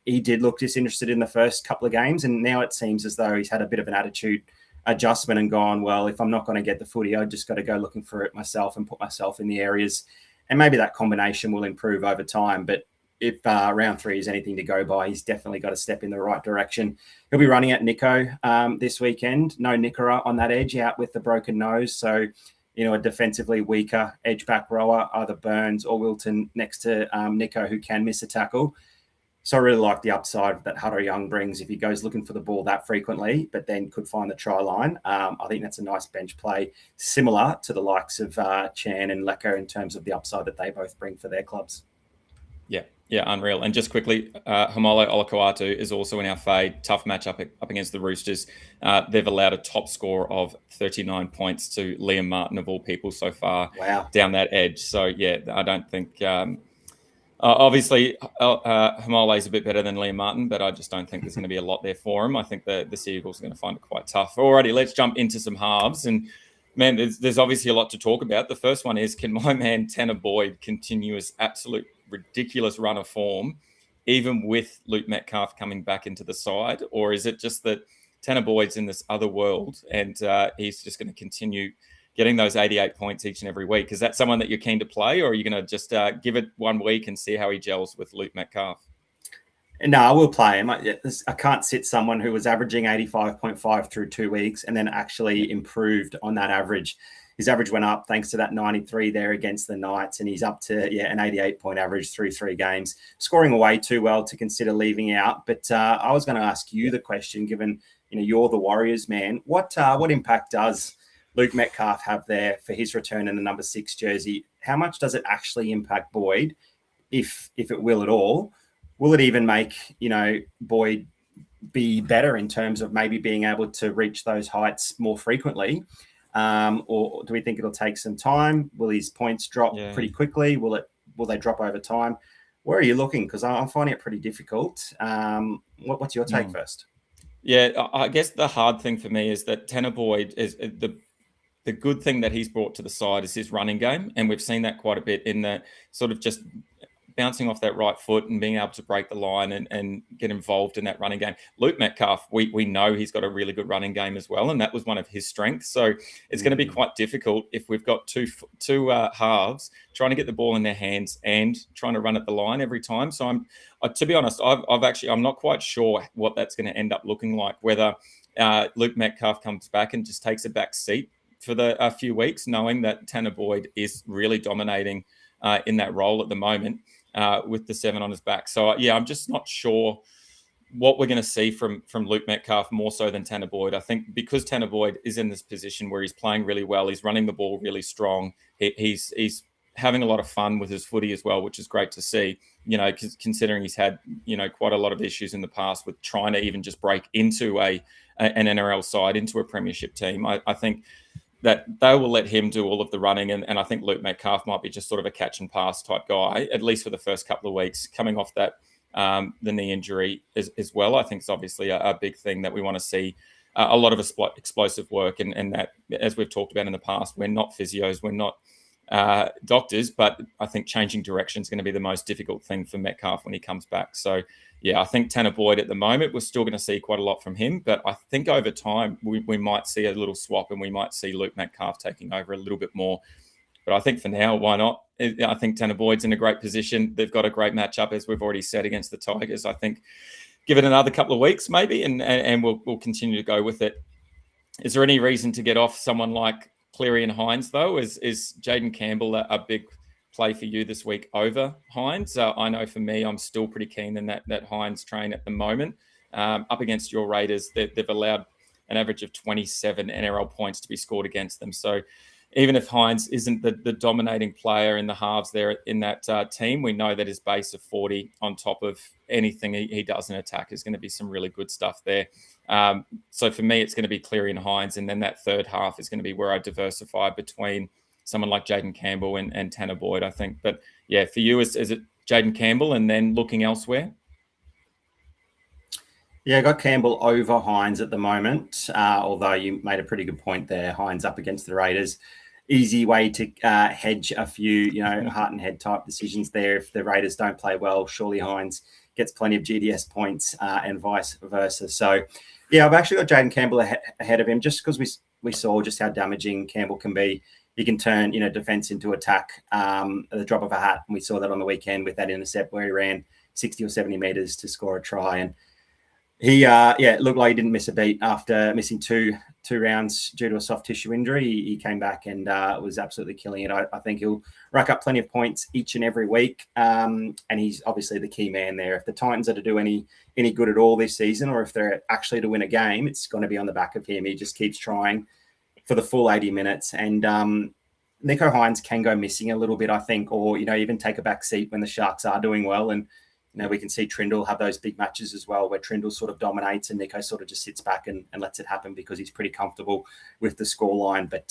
He did look disinterested in the first couple of games, and now it seems as though he's had a bit of an attitude adjustment and gone, well, if I'm not going to get the footy, I just got to go looking for it myself and put myself in the areas, and maybe that combination will improve over time. But if round 3 is anything to go by, he's definitely got to step in the right direction. He'll be running at Nico this weekend. No Nickera on that edge, out with the broken nose. So, a defensively weaker edge back rower, either Burns or Wilton next to Nico, who can miss a tackle. So I really like the upside that Hutto Young brings if he goes looking for the ball that frequently, but then could find the try line. I think that's a nice bench play, similar to the likes of Chan and Lecker in terms of the upside that they both bring for their clubs. Yeah, unreal. And just quickly, Homolo Olakoatu is also in our fade. Tough matchup up against the Roosters. They've allowed a top score of 39 points to Liam Martin, of all people, so far. Wow. Down that edge. So, yeah, I don't think... obviously, Homole is a bit better than Liam Martin, but I just don't think there's going to be a lot there for him. I think the Seagulls are going to find it quite tough. Alrighty, let's jump into some halves. And, man, there's obviously a lot to talk about. The first one is, can my man Tanner Boyd continue his absolute ridiculous run of form, even with Luke Metcalf coming back into the side? Or is it just that Tanner Boyd's in this other world and he's just going to continue getting those 88 points each and every week? Is that someone that you're keen to play, or are you going to just give it 1 week and see how he gels with Luke Metcalf? No, I will play him. I can't sit someone who was averaging 85.5 through 2 weeks and then actually improved on that average. His average went up thanks to that 93 there against the Knights, and he's up to an 88-point average through 3 games, scoring away too well to consider leaving out. But I was going to ask you the question, given you're the Warriors man. What impact does Luke Metcalf have there for his return in the number 6 jersey? How much does it actually impact Boyd, if it will at all? Will it even make, Boyd be better in terms of maybe being able to reach those heights more frequently? Or do we think it'll take some time? Will his points drop pretty quickly? Will they drop over time? Where are you looking? Because I'm finding it pretty difficult. What's your take first? Yeah, I guess the hard thing for me is that Tanner Boyd is the good thing that he's brought to the side is his running game. And we've seen that quite a bit in the sort of just bouncing off that right foot and being able to break the line and get involved in that running game. Luke Metcalf, we know he's got a really good running game as well, and that was one of his strengths. So it's going to be quite difficult if we've got two halves trying to get the ball in their hands and trying to run at the line every time. So to be honest, I'm not quite sure what that's going to end up looking like, whether Luke Metcalf comes back and just takes a back seat for a few weeks, knowing that Tanner Boyd is really dominating in that role at the moment with the 7 on his back. So yeah, I'm just not sure what we're going to see from Luke Metcalf more so than Tanner Boyd. I think because Tanner Boyd is in this position where he's playing really well, he's running the ball really strong, he's having a lot of fun with his footy as well, which is great to see, considering he's had, quite a lot of issues in the past with trying to even just break into an NRL side, into a premiership team. I think that they will let him do all of the running. And I think Luke Metcalf might be just sort of a catch and pass type guy, at least for the first couple of weeks, coming off that the knee injury as well. I think it's obviously a big thing that we want to see a lot of explosive work. And that, as we've talked about in the past, we're not physios, we're not doctors, but I think changing direction is going to be the most difficult thing for Metcalf when he comes back. So yeah, I think Tanner Boyd at the moment, we're still going to see quite a lot from him, but I think over time we might see a little swap and we might see Luke Metcalf taking over a little bit more. But I think for now, why not? I think Tanner Boyd's in a great position. They've got a great matchup, as we've already said, against the Tigers. I think give it another couple of weeks maybe, and we'll continue to go with it. Is there any reason to get off someone like Cleary and Hines, though? Is Jaden Campbell a big play for you this week over Hines? I know for me, I'm still pretty keen in that Hines train at the moment. Up against your Raiders, they've allowed an average of 27 NRL points to be scored against them. So even if Hines isn't the dominating player in the halves there in that team, we know that his base of 40 on top of anything he does in attack is going to be some really good stuff there. So for me, it's going to be Cleary and Hines, and then that third half is going to be where I diversify between someone like Jaden Campbell and Tanner Boyd, I think. But yeah, for you, is it Jaden Campbell and then looking elsewhere? Yeah, I got Campbell over Hines at the moment, although you made a pretty good point there. Hines up against the Raiders. Easy way to hedge a few, heart and head type decisions there. If the Raiders don't play well, surely Hines gets plenty of GDS points and vice versa. So, yeah, I've actually got Jaden Campbell ahead of him just because we saw just how damaging Campbell can be. He can turn, defense into attack at the drop of a hat. And we saw that on the weekend with that intercept where he ran 60 or 70 meters to score a try. And he, looked like he didn't miss a beat after missing two rounds due to a soft tissue injury. He came back and was absolutely killing it. I think he'll rack up plenty of points each and every week. And he's obviously the key man there. If the Titans are to do any good at all this season, or if they're actually to win a game, it's going to be on the back of him. He just keeps trying for the full 80 minutes. And Nicho Hines can go missing a little bit, I think, or, even take a back seat when the Sharks are doing well. And, we can see Trindle have those big matches as well, where Trindle sort of dominates and Nicho sort of just sits back and lets it happen because he's pretty comfortable with the scoreline. But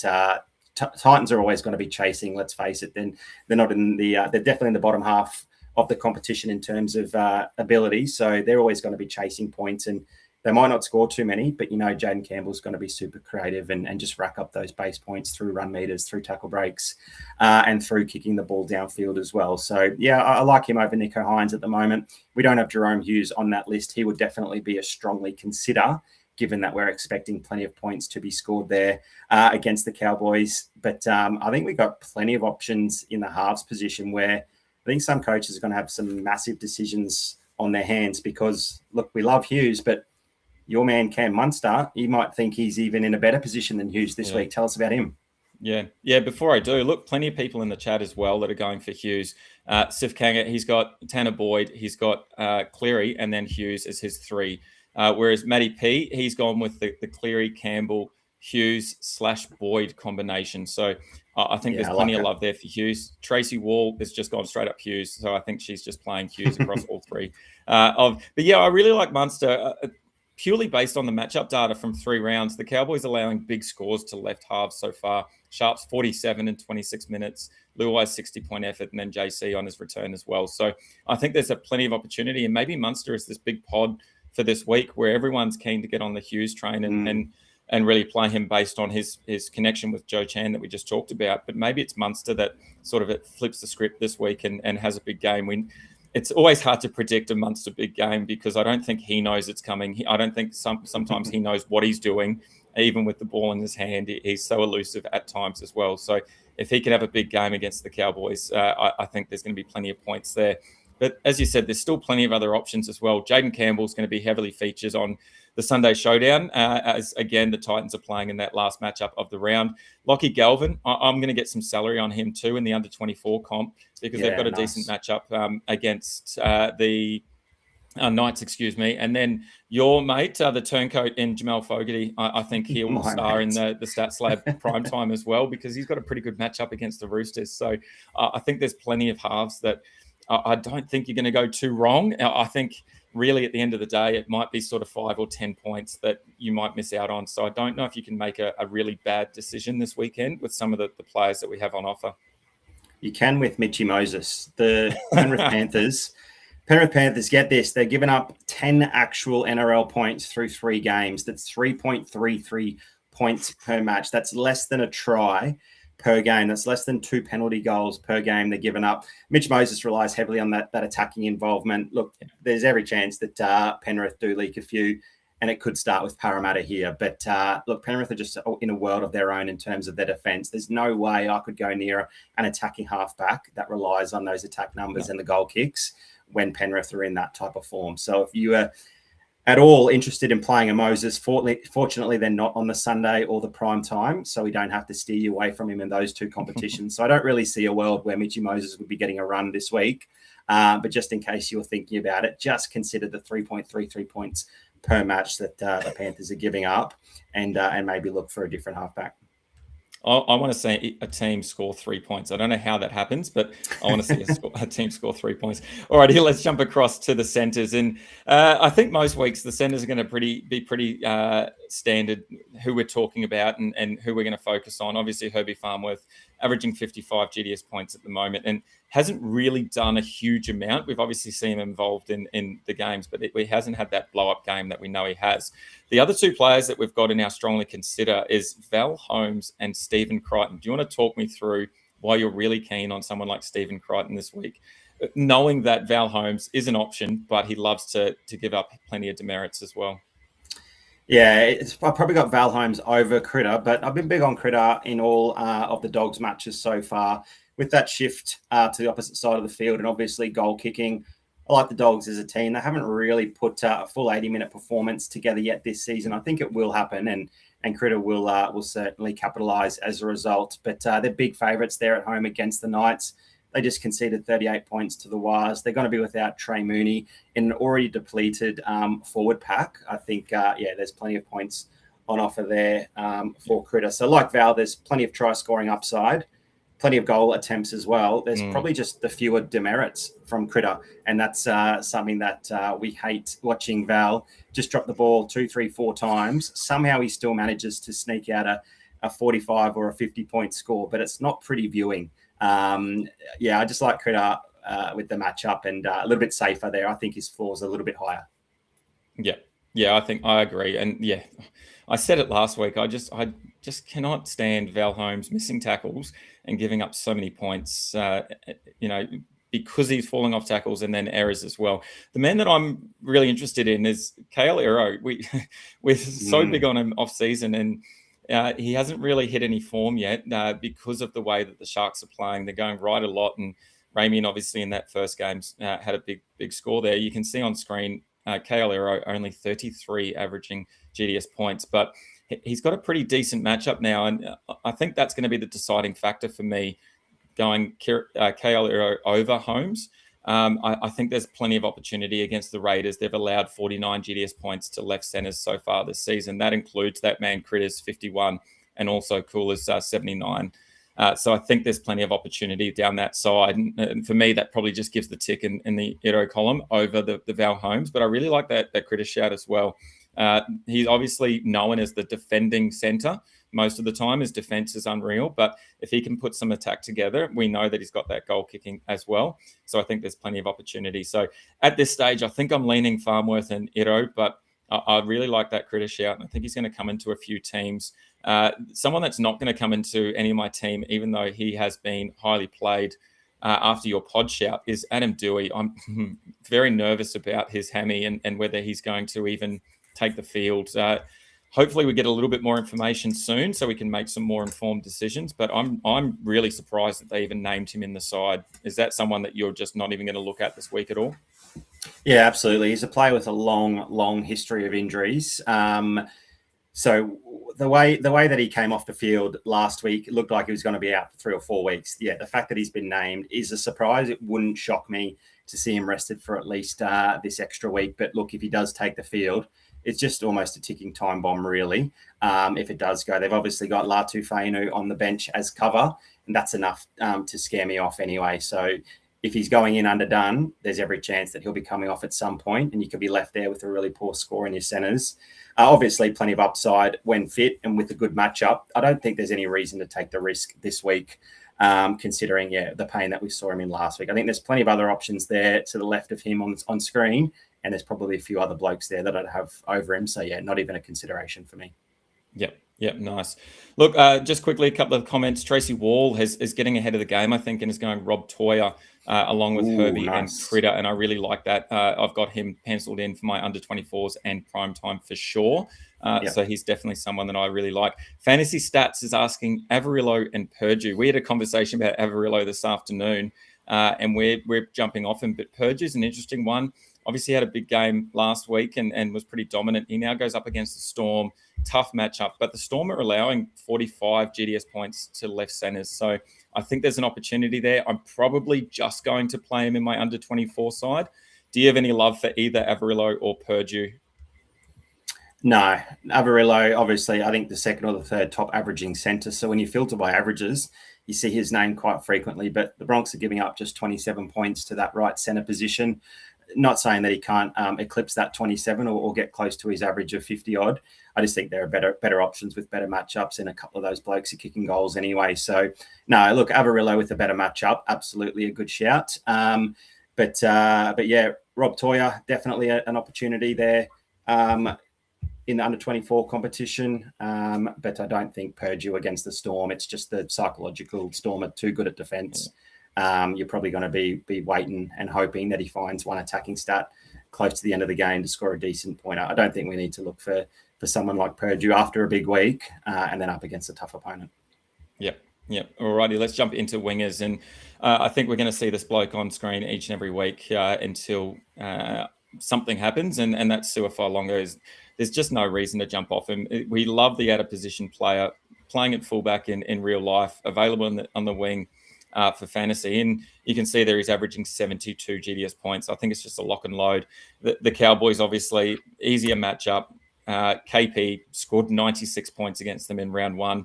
Titans are always going to be chasing, let's face it. Then they're not in the they're definitely in the bottom half of the competition in terms of ability. So they're always going to be chasing points, and they might not score too many, but Jaden Campbell's going to be super creative and just rack up those base points through run meters, through tackle breaks, and through kicking the ball downfield as well. So, yeah, I like him over Nicho Hines at the moment. We don't have Jerome Hughes on that list. He would definitely be a strongly consider, given that we're expecting plenty of points to be scored there against the Cowboys. But I think we've got plenty of options in the halves position where I think some coaches are going to have some massive decisions on their hands because, look, we love Hughes, but your man Cam Munster, you might think he's even in a better position than Hughes this week. Tell us about him. Yeah. Before I do, look, plenty of people in the chat as well that are going for Hughes. Sif Kanga, he's got Tanner Boyd, he's got Cleary, and then Hughes as his 3. Whereas Matty P, he's gone with the Cleary, Campbell, Hughes / Boyd combination. So I think there's plenty of love there for Hughes. Tracy Wall has just gone straight up Hughes. So I think she's just playing Hughes across all 3. But yeah, I really like Munster. Purely based on the matchup data from 3 rounds, the Cowboys allowing big scores to left halves so far. Sharps 47 in 26 minutes, Luai's 60-point effort, and then JC on his return as well. So I think there's plenty of opportunity, and maybe Munster is this big pod for this week where everyone's keen to get on the Hughes train and really play him based on his connection with Joe Chan that we just talked about. But maybe it's Munster that sort of flips the script this week and has a big game. It's always hard to predict a Munster big game because I don't think he knows it's coming. I don't think sometimes he knows what he's doing, even with the ball in his hand. He's so elusive at times as well. So if he can have a big game against the Cowboys, I think there's going to be plenty of points there. But as you said, there's still plenty of other options as well. Jaden Campbell's going to be heavily featured on the Sunday Showdown, as again the Titans are playing in that last matchup of the round. Lockie Galvin, I'm going to get some salary on him too in the under 24 comp, because they've got a decent matchup against the Knights, excuse me. And then your mate, the turncoat in Jamal Fogarty, I think he'll star in the Stats Lab prime time as well, because he's got a pretty good matchup against the Roosters. So I think there's plenty of halves that I don't think you're going to go too wrong. I think really at the end of the day, it might be sort of 5 or 10 points that you might miss out on. So I don't know if you can make a really bad decision this weekend with some of the players that we have on offer. You can with Mitchy Moses. The Penrith Panthers... Penrith Panthers, get this, they're giving up 10 actual NRL points through 3 games. That's 3.33 points per match. That's less than a try per game. That's less than 2 penalty goals per game they're giving up. Mitch Moses relies heavily on that attacking involvement. Look, there's every chance that Penrith do leak a few, and it could start with Parramatta here. But look, Penrith are just in a world of their own in terms of their defence. There's no way I could go near an attacking halfback that relies on those attack numbers and the goal kicks when Penrith are in that type of form. So if you are at all interested in playing a Moses, fortunately they're not on the Sunday or the prime time, so we don't have to steer you away from him in those 2 competitions. So I don't really see a world where Mitchy Moses would be getting a run this week. But just in case you were thinking about it, just consider the 3.33 points per match that the Panthers are giving up, and maybe look for a different halfback. I want to see a team score 3 points. I don't know how that happens, but I want to see a team score 3 points. All right, here, let's jump across to the centres. And I think most weeks the centres are going to be pretty standard who we're talking about and who we're going to focus on. Obviously, Herbie Farnworth averaging 55 GDS points at the moment and hasn't really done a huge amount. We've obviously seen him involved in the games, but he hasn't had that blow-up game that we know he has. The other 2 players that we've got in our strongly consider is Val Holmes and Stephen Crichton. Do you want to talk me through why you're really keen on someone like Stephen Crichton this week, knowing that Val Holmes is an option, but he loves to give up plenty of demerits as well? Yeah, I probably got Val Holmes over Critter, but I've been big on Critter in all of the Dogs matches so far. With that shift to the opposite side of the field and obviously goal kicking, I like the Dogs as a team. They haven't really put a full 80-minute performance together yet this season. I think it will happen, and Critter will certainly capitalise as a result. But they're big favourites there at home against the Knights. They just conceded 38 points to the Wires. They're going to be without Trey Mooney in an already depleted forward pack. I think, there's plenty of points on offer there for Critter. So like Val, there's plenty of try-scoring upside, plenty of goal attempts as well. There's probably just the fewer demerits from Critter, and that's something that we hate watching Val just drop the ball 2, 3, 4 times. Somehow he still manages to sneak out a 45 or a 50-point score, but it's not pretty viewing. I just like Critter with the matchup and a little bit safer there. I think his floor is a little bit higher. Yeah, I think I agree. And yeah, I said it last week. I just cannot stand Val Holmes missing tackles and giving up so many points, because he's falling off tackles and then errors as well. The man that I'm really interested in is Kale Ero. We're so big on him off season, and he hasn't really hit any form yet because of the way that the Sharks are playing. They're going right a lot, and Ramian obviously in that first game had a big score there. You can see on screen Kale Ero only 33 averaging GDS points, but he's got a pretty decent matchup now, and I think that's going to be the deciding factor for me going Kale Ero over Holmes. I think there's plenty of opportunity against the Raiders. They've allowed 49 GDS points to left centers so far this season. That includes that man Critters 51 and also Coolers 79. So I think there's plenty of opportunity down that side. And for me, that probably just gives the tick in the Edo column over the Val Holmes. But I really like that Critter shout as well. He's obviously known as the defending centre. Most of the time his defence is unreal, but if he can put some attack together, we know that he's got that goal kicking as well. So I think there's plenty of opportunity. So at this stage, I think I'm leaning Farnworth and Iro, but I really like that Critter shout, and I think he's going to come into a few teams. Someone that's not going to come into any of my team, even though he has been highly played after your pod shout, is Adam Dewey. I'm very nervous about his hammy and whether he's going to even take the field. hopefully we get a little bit more information soon so we can make some more informed decisions. But I'm really surprised that they even named him in the side. Is that someone that you're just not even going to look at this week at all? Yeah, absolutely. He's a player with a long history of injuries. So the way that he came off the field last week, it looked like he was going to be out for 3 or 4 weeks. Yeah, the fact that he's been named is a surprise. It wouldn't shock me to see him rested for at least this extra week. But look, if he does take the field, it's just almost a ticking time bomb, really. If it does go, they've obviously got Latu Fainu on the bench as cover, and that's enough to scare me off anyway. So if he's going in underdone, there's every chance that he'll be coming off at some point, and you could be left there with a really poor score in your centres. Obviously, plenty of upside when fit and with a good matchup. I don't think there's any reason to take the risk this week, considering the pain that we saw him in last week. I think there's plenty of other options there to the left of him on screen, and there's probably a few other blokes there that I'd have over him. So, not even a consideration for me. Yep, nice. Look, just quickly, a couple of comments. Tracy Wall is getting ahead of the game, I think, and is going Rob Toyer along with Herbie and Critter, and I really like that. I've got him penciled in for my under 24s and prime time for sure. So he's definitely someone that I really like. Fantasy Stats is asking Averillo and Purdue. We had a conversation about Averillo this afternoon, and we're jumping off him, but Purdue's an interesting one. Obviously had a big game last week and was pretty dominant. He now goes up against the Storm. Tough matchup, but the Storm are allowing 45 GDS points to left centers. So I think there's an opportunity there. I'm probably just going to play him in my under 24 side. Do you have any love for either Averillo or Purdue? No, Averillo, obviously, I think the second or the third top averaging centre. So when you filter by averages, you see his name quite frequently, but the Bronx are giving up just 27 points to that right centre position. Not saying that he can't eclipse that 27 or get close to his average of 50 odd. I just think there are better options with better matchups, and a couple of those blokes are kicking goals anyway. So no, look, Averillo with a better matchup, absolutely a good shout. But yeah, Rob Toyer, definitely an opportunity there in the under 24 competition. But I don't think Purdue against the Storm. It's just the psychological Storm are too good at defense. You're probably going to be waiting and hoping that he finds one attacking stat close to the end of the game to score a decent point. I don't think we need to look for someone like Purdue after a big week and then up against a tough opponent. Yep. Alrighty, let's jump into wingers. And I think we're going to see this bloke on screen each and every week until something happens, and that's Suafai-Longo. There's just no reason to jump off him. We love the out of position player, playing at fullback in real life, available on the wing. For fantasy, and you can see there he's averaging 72 GDS points. I think it's just a lock and load. The Cowboys, obviously, easier matchup. KP scored 96 points against them in round one.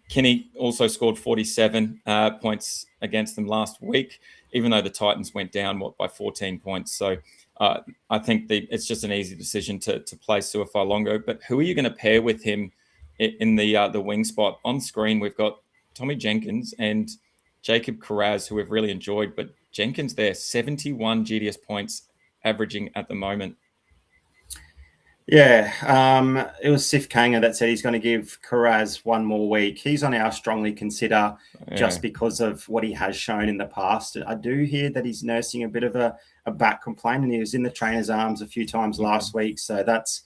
Kenny also scored 47 points against them last week, even though the Titans went down by 14 points. So I think it's just an easy decision to play Suafai-Longo. But who are you going to pair with him in the wing spot? On screen, we've got Tommy Jenkins and Jacob Carraz, who we've really enjoyed, but Jenkins there, 71 GDS points averaging at the moment. Yeah, it was Sif Kanga that said he's going to give Carraz one more week. He's on our strongly consider just because of what he has shown in the past. I do hear that he's nursing a bit of a back complaint, and he was in the trainer's arms a few times last week. So that's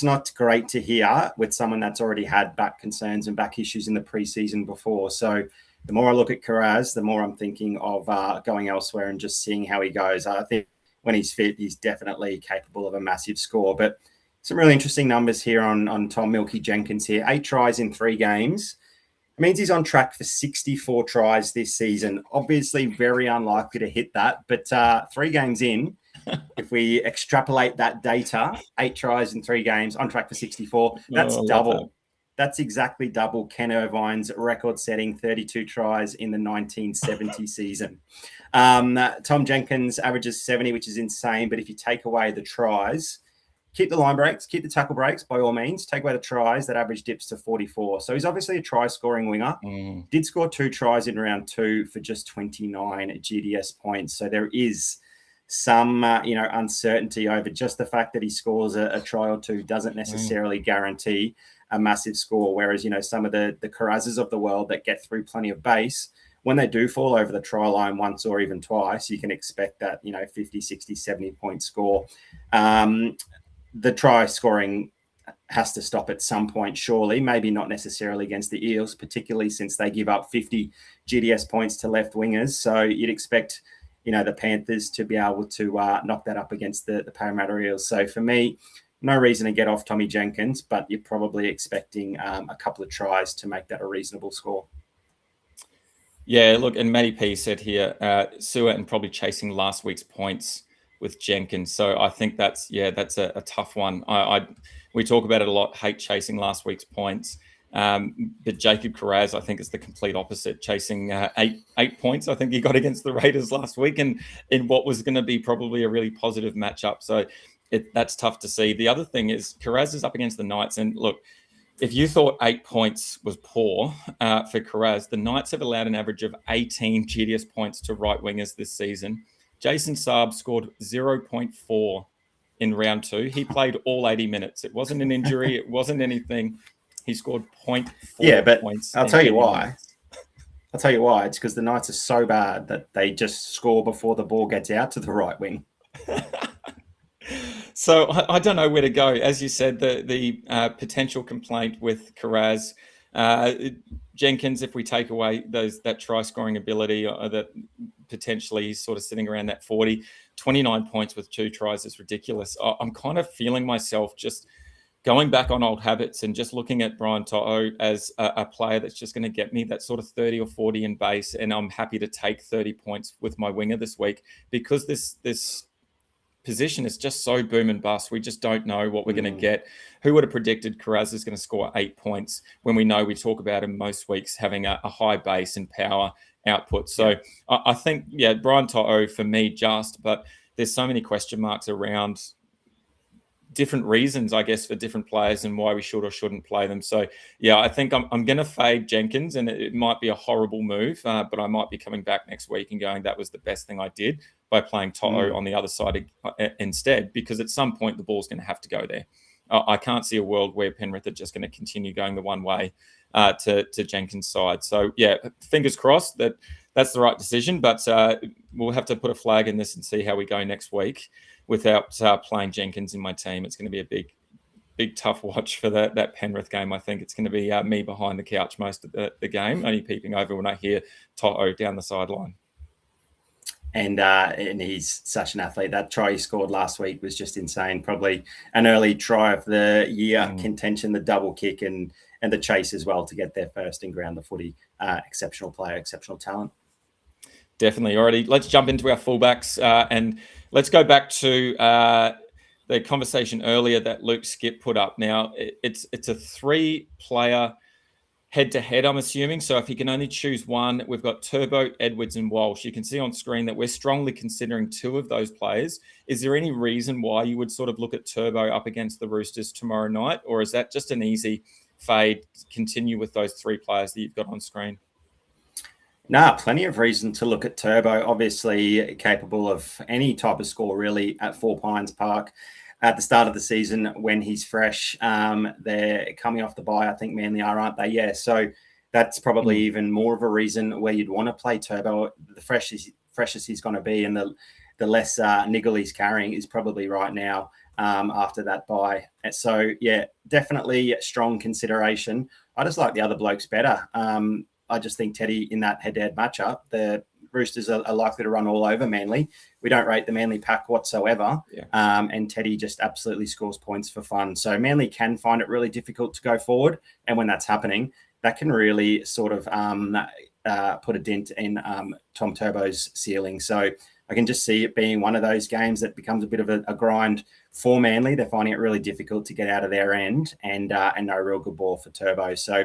not great to hear with someone that's already had back concerns and back issues in the preseason before. So the more I look at Carraz, the more I'm thinking of going elsewhere and just seeing how he goes. I think when he's fit, he's definitely capable of a massive score. But some really interesting numbers here on Tom Milky Jenkins here. 8 tries in 3 games. It means he's on track for 64 tries this season. Obviously, very unlikely to hit that. But 3 games in, if we extrapolate that data, 8 tries in 3 games, on track for 64, that's double. That's exactly double Ken Irvine's record-setting 32 tries in the 1970 season. Tom Jenkins averages 70, which is insane. But if you take away the tries, keep the line breaks, keep the tackle breaks, by all means. Take away the tries, that average dips to 44. So he's obviously a try-scoring winger. Did score 2 tries in round 2 for just 29 GDS points. So there is some, uncertainty over just the fact that he scores a try or 2 doesn't necessarily guarantee a massive score. Whereas, some of the Carrazes of the world that get through plenty of base, when they do fall over the try line once or even twice, you can expect that, 50, 60, 70 point score. The try scoring has to stop at some point, surely. Maybe not necessarily against the Eels, particularly since they give up 50 GDS points to left wingers. So you'd expect, the Panthers to be able to knock that up against the Parramatta Eels. So for me, no reason to get off Tommy Jenkins, but you're probably expecting a couple of tries to make that a reasonable score. Yeah, look, and Matty P said here, Sua and probably chasing last week's points with Jenkins. So I think that's a tough one. We talk about it a lot, hate chasing last week's points. But Jacob Carraz, I think, is the complete opposite, chasing 8 points. I think he got against the Raiders last week, and in what was going to be probably a really positive matchup. So that's tough to see. The other thing is Carraz is up against the Knights, and look, if you thought 8 points was poor for Carraz, the Knights have allowed an average of 18 GDS points to right wingers this season. Jason Saab scored 0.4 in round 2. He played all 80 minutes. It wasn't an injury. It wasn't anything. He scored 0.4 points. I'll tell you why. I'll tell you why. It's because the Knights are so bad that they just score before the ball gets out to the right wing. So I don't know where to go. As you said, the potential complaint with Carraz, Jenkins, if we take away that try scoring ability, that potentially he's sort of sitting around that 40, 29 points with 2 tries is ridiculous. I'm kind of feeling myself just going back on old habits and just looking at Brian To'o as a player that's just going to get me that sort of 30 or 40 in base, and I'm happy to take 30 points with my winger this week because this position is just so boom and bust. We just don't know what we're going to get. Who would have predicted Carraz is going to score 8 points when we know we talk about him most weeks having a high base and power output? So I think, Brian To'o for me but there's so many question marks around different reasons, I guess, for different players and why we should or shouldn't play them. So, I think I'm going to fade Jenkins, and it might be a horrible move, but I might be coming back next week and going, that was the best thing I did by playing To'o on the other side instead, because at some point the ball's going to have to go there. I can't see a world where Penrith are just going to continue going the one way to Jenkins' side. So, fingers crossed that that's the right decision, but we'll have to put a flag in this and see how we go next week without playing Jenkins in my team. It's going to be a big tough watch for that Penrith game. I think it's going to be me behind the couch most of the game, only peeping over when I hear To'o down the sideline. And he's such an athlete. That try he scored last week was just insane. Probably an early try of the year contention, the double kick and the chase as well to get there first and ground the footy. Exceptional player, exceptional talent. Definitely. Already, let's jump into our fullbacks and let's go back to the conversation earlier that Luke Skip put up. Now, it's a 3-player head-to-head, I'm assuming. So if he can only choose one, we've got Turbo, Edwards, and Walsh. You can see on screen that we're strongly considering 2 of those players. Is there any reason why you would sort of look at Turbo up against the Roosters tomorrow night? Or is that just an easy fade, continue with those 3 players that you've got on screen? Plenty of reason to look at Turbo. Obviously capable of any type of score, really, at 4 Pines Park at the start of the season when he's fresh. They're coming off the bye, I think Manly are, aren't they? Yeah, so that's probably even more of a reason where you'd want to play Turbo. The freshest he's going to be and the less niggle he's carrying is probably right now after that bye. So, definitely strong consideration. I just like the other blokes better. I just think Teddy in that head-to-head matchup, the Roosters are likely to run all over Manly. We don't rate the Manly pack whatsoever. And Teddy just absolutely scores points for fun. So Manly can find it really difficult to go forward. And when that's happening, that can really sort of put a dent in Tom Turbo's ceiling. So I can just see it being one of those games that becomes a bit of a grind for Manly. They're finding it really difficult to get out of their end and no real good ball for Turbo. So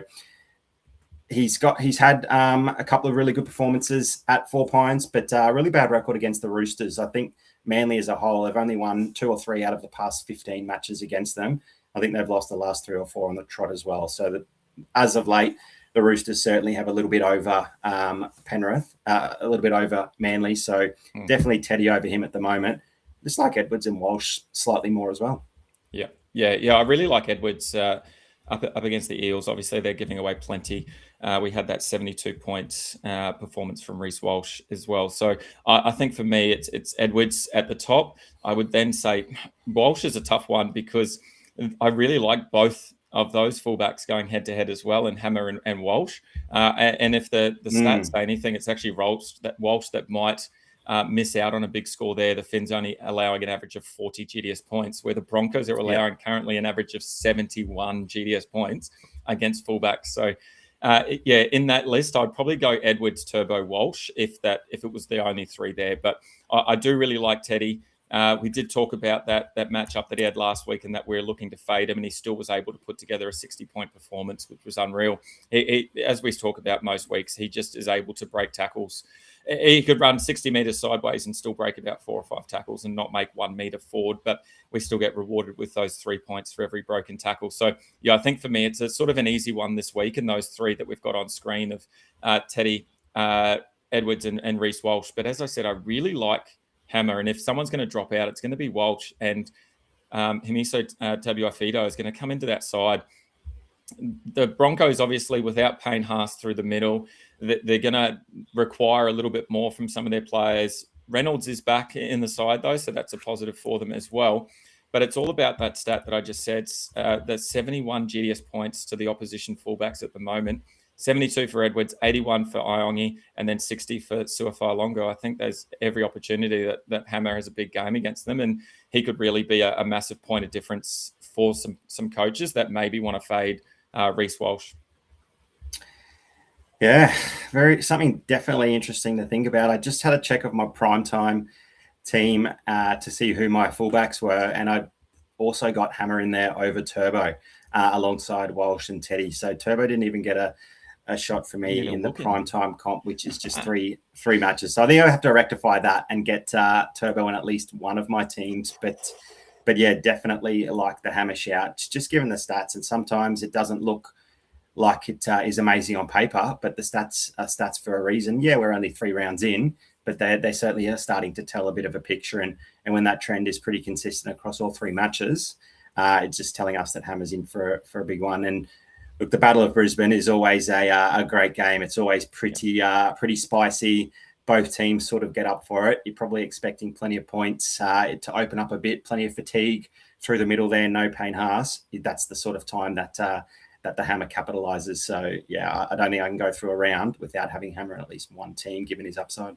he's had a couple of really good performances at 4 Pines, but a really bad record against the Roosters. I think Manly as a whole have only won 2 or 3 out of the past 15 matches against them. I think they've lost the last 3 or 4 on the trot as well. So that as of late, the Roosters certainly have a little bit over Penrith, a little bit over Manly. So definitely Teddy over him at the moment. Just like Edwards and Walsh slightly more as well. Yeah. I really like Edwards up against the Eels. Obviously, they're giving away plenty. We had that 72 points performance from Reece Walsh as well. So I think for me, it's Edwards at the top. I would then say Walsh is a tough one because I really like both of those fullbacks going head to head as well, and Hammer and Walsh. And if the stats say anything, it's actually Walsh that might miss out on a big score there. The Finns only allowing an average of 40 GDS points, where the Broncos are allowing currently an average of 71 GDS points against fullbacks. So, in that list, I'd probably go Edwards, Turbo, Walsh if it was the only three there. But I do really like Teddy. We did talk about that matchup that he had last week, and that we're looking to fade him, and he still was able to put together a 60-point performance, which was unreal. As we talk about most weeks, he just is able to break tackles. He could run 60 meters sideways and still break about 4 or 5 tackles and not make 1 meter forward, but we still get rewarded with those 3 points for every broken tackle. So, I think for me, it's a sort of an easy one this week, and those 3 that we've got on screen of Teddy, Edwards, and Reece Walsh. But as I said, I really like Hammer, and if someone's going to drop out, it's going to be Walsh, and Himiso Tabuai-Fidow is going to come into that side. The Broncos, obviously, without Payne Haas through the middle, they're going to require a little bit more from some of their players. Reynolds is back in the side, though, so that's a positive for them as well. But it's all about that stat that I just said, the 71 GDS points to the opposition fullbacks at the moment. 72 for Edwards, 81 for Iongi, and then 60 for Suafai-Longo. I think there's every opportunity that Hammer has a big game against them, and he could really be a massive point of difference for some coaches that maybe want to fade Reece Walsh. Yeah, something definitely interesting to think about. I just had a check of my primetime team to see who my fullbacks were, and I also got Hammer in there over Turbo alongside Walsh and Teddy. So Turbo didn't even get a shot for me in the primetime comp, which is just three matches. So I think I have to rectify that and get Turbo in at least one of my teams. But yeah, definitely like the Hammer shout, just given the stats. And sometimes it doesn't look like it is amazing on paper, but the stats are stats for a reason. Yeah, we're only 3 rounds in, but they certainly are starting to tell a bit of a picture. And when that trend is pretty consistent across all 3 matches, it's just telling us that Hammer's in for a big one. And look, the Battle of Brisbane is always a great game. It's always pretty spicy. Both teams sort of get up for it. You're probably expecting plenty of points to open up a bit, plenty of fatigue through the middle there, no Payne Haas. That's the sort of time that the Hammer capitalizes. So, yeah, I don't think I can go through a round without having Hammer in at least one team, given his upside.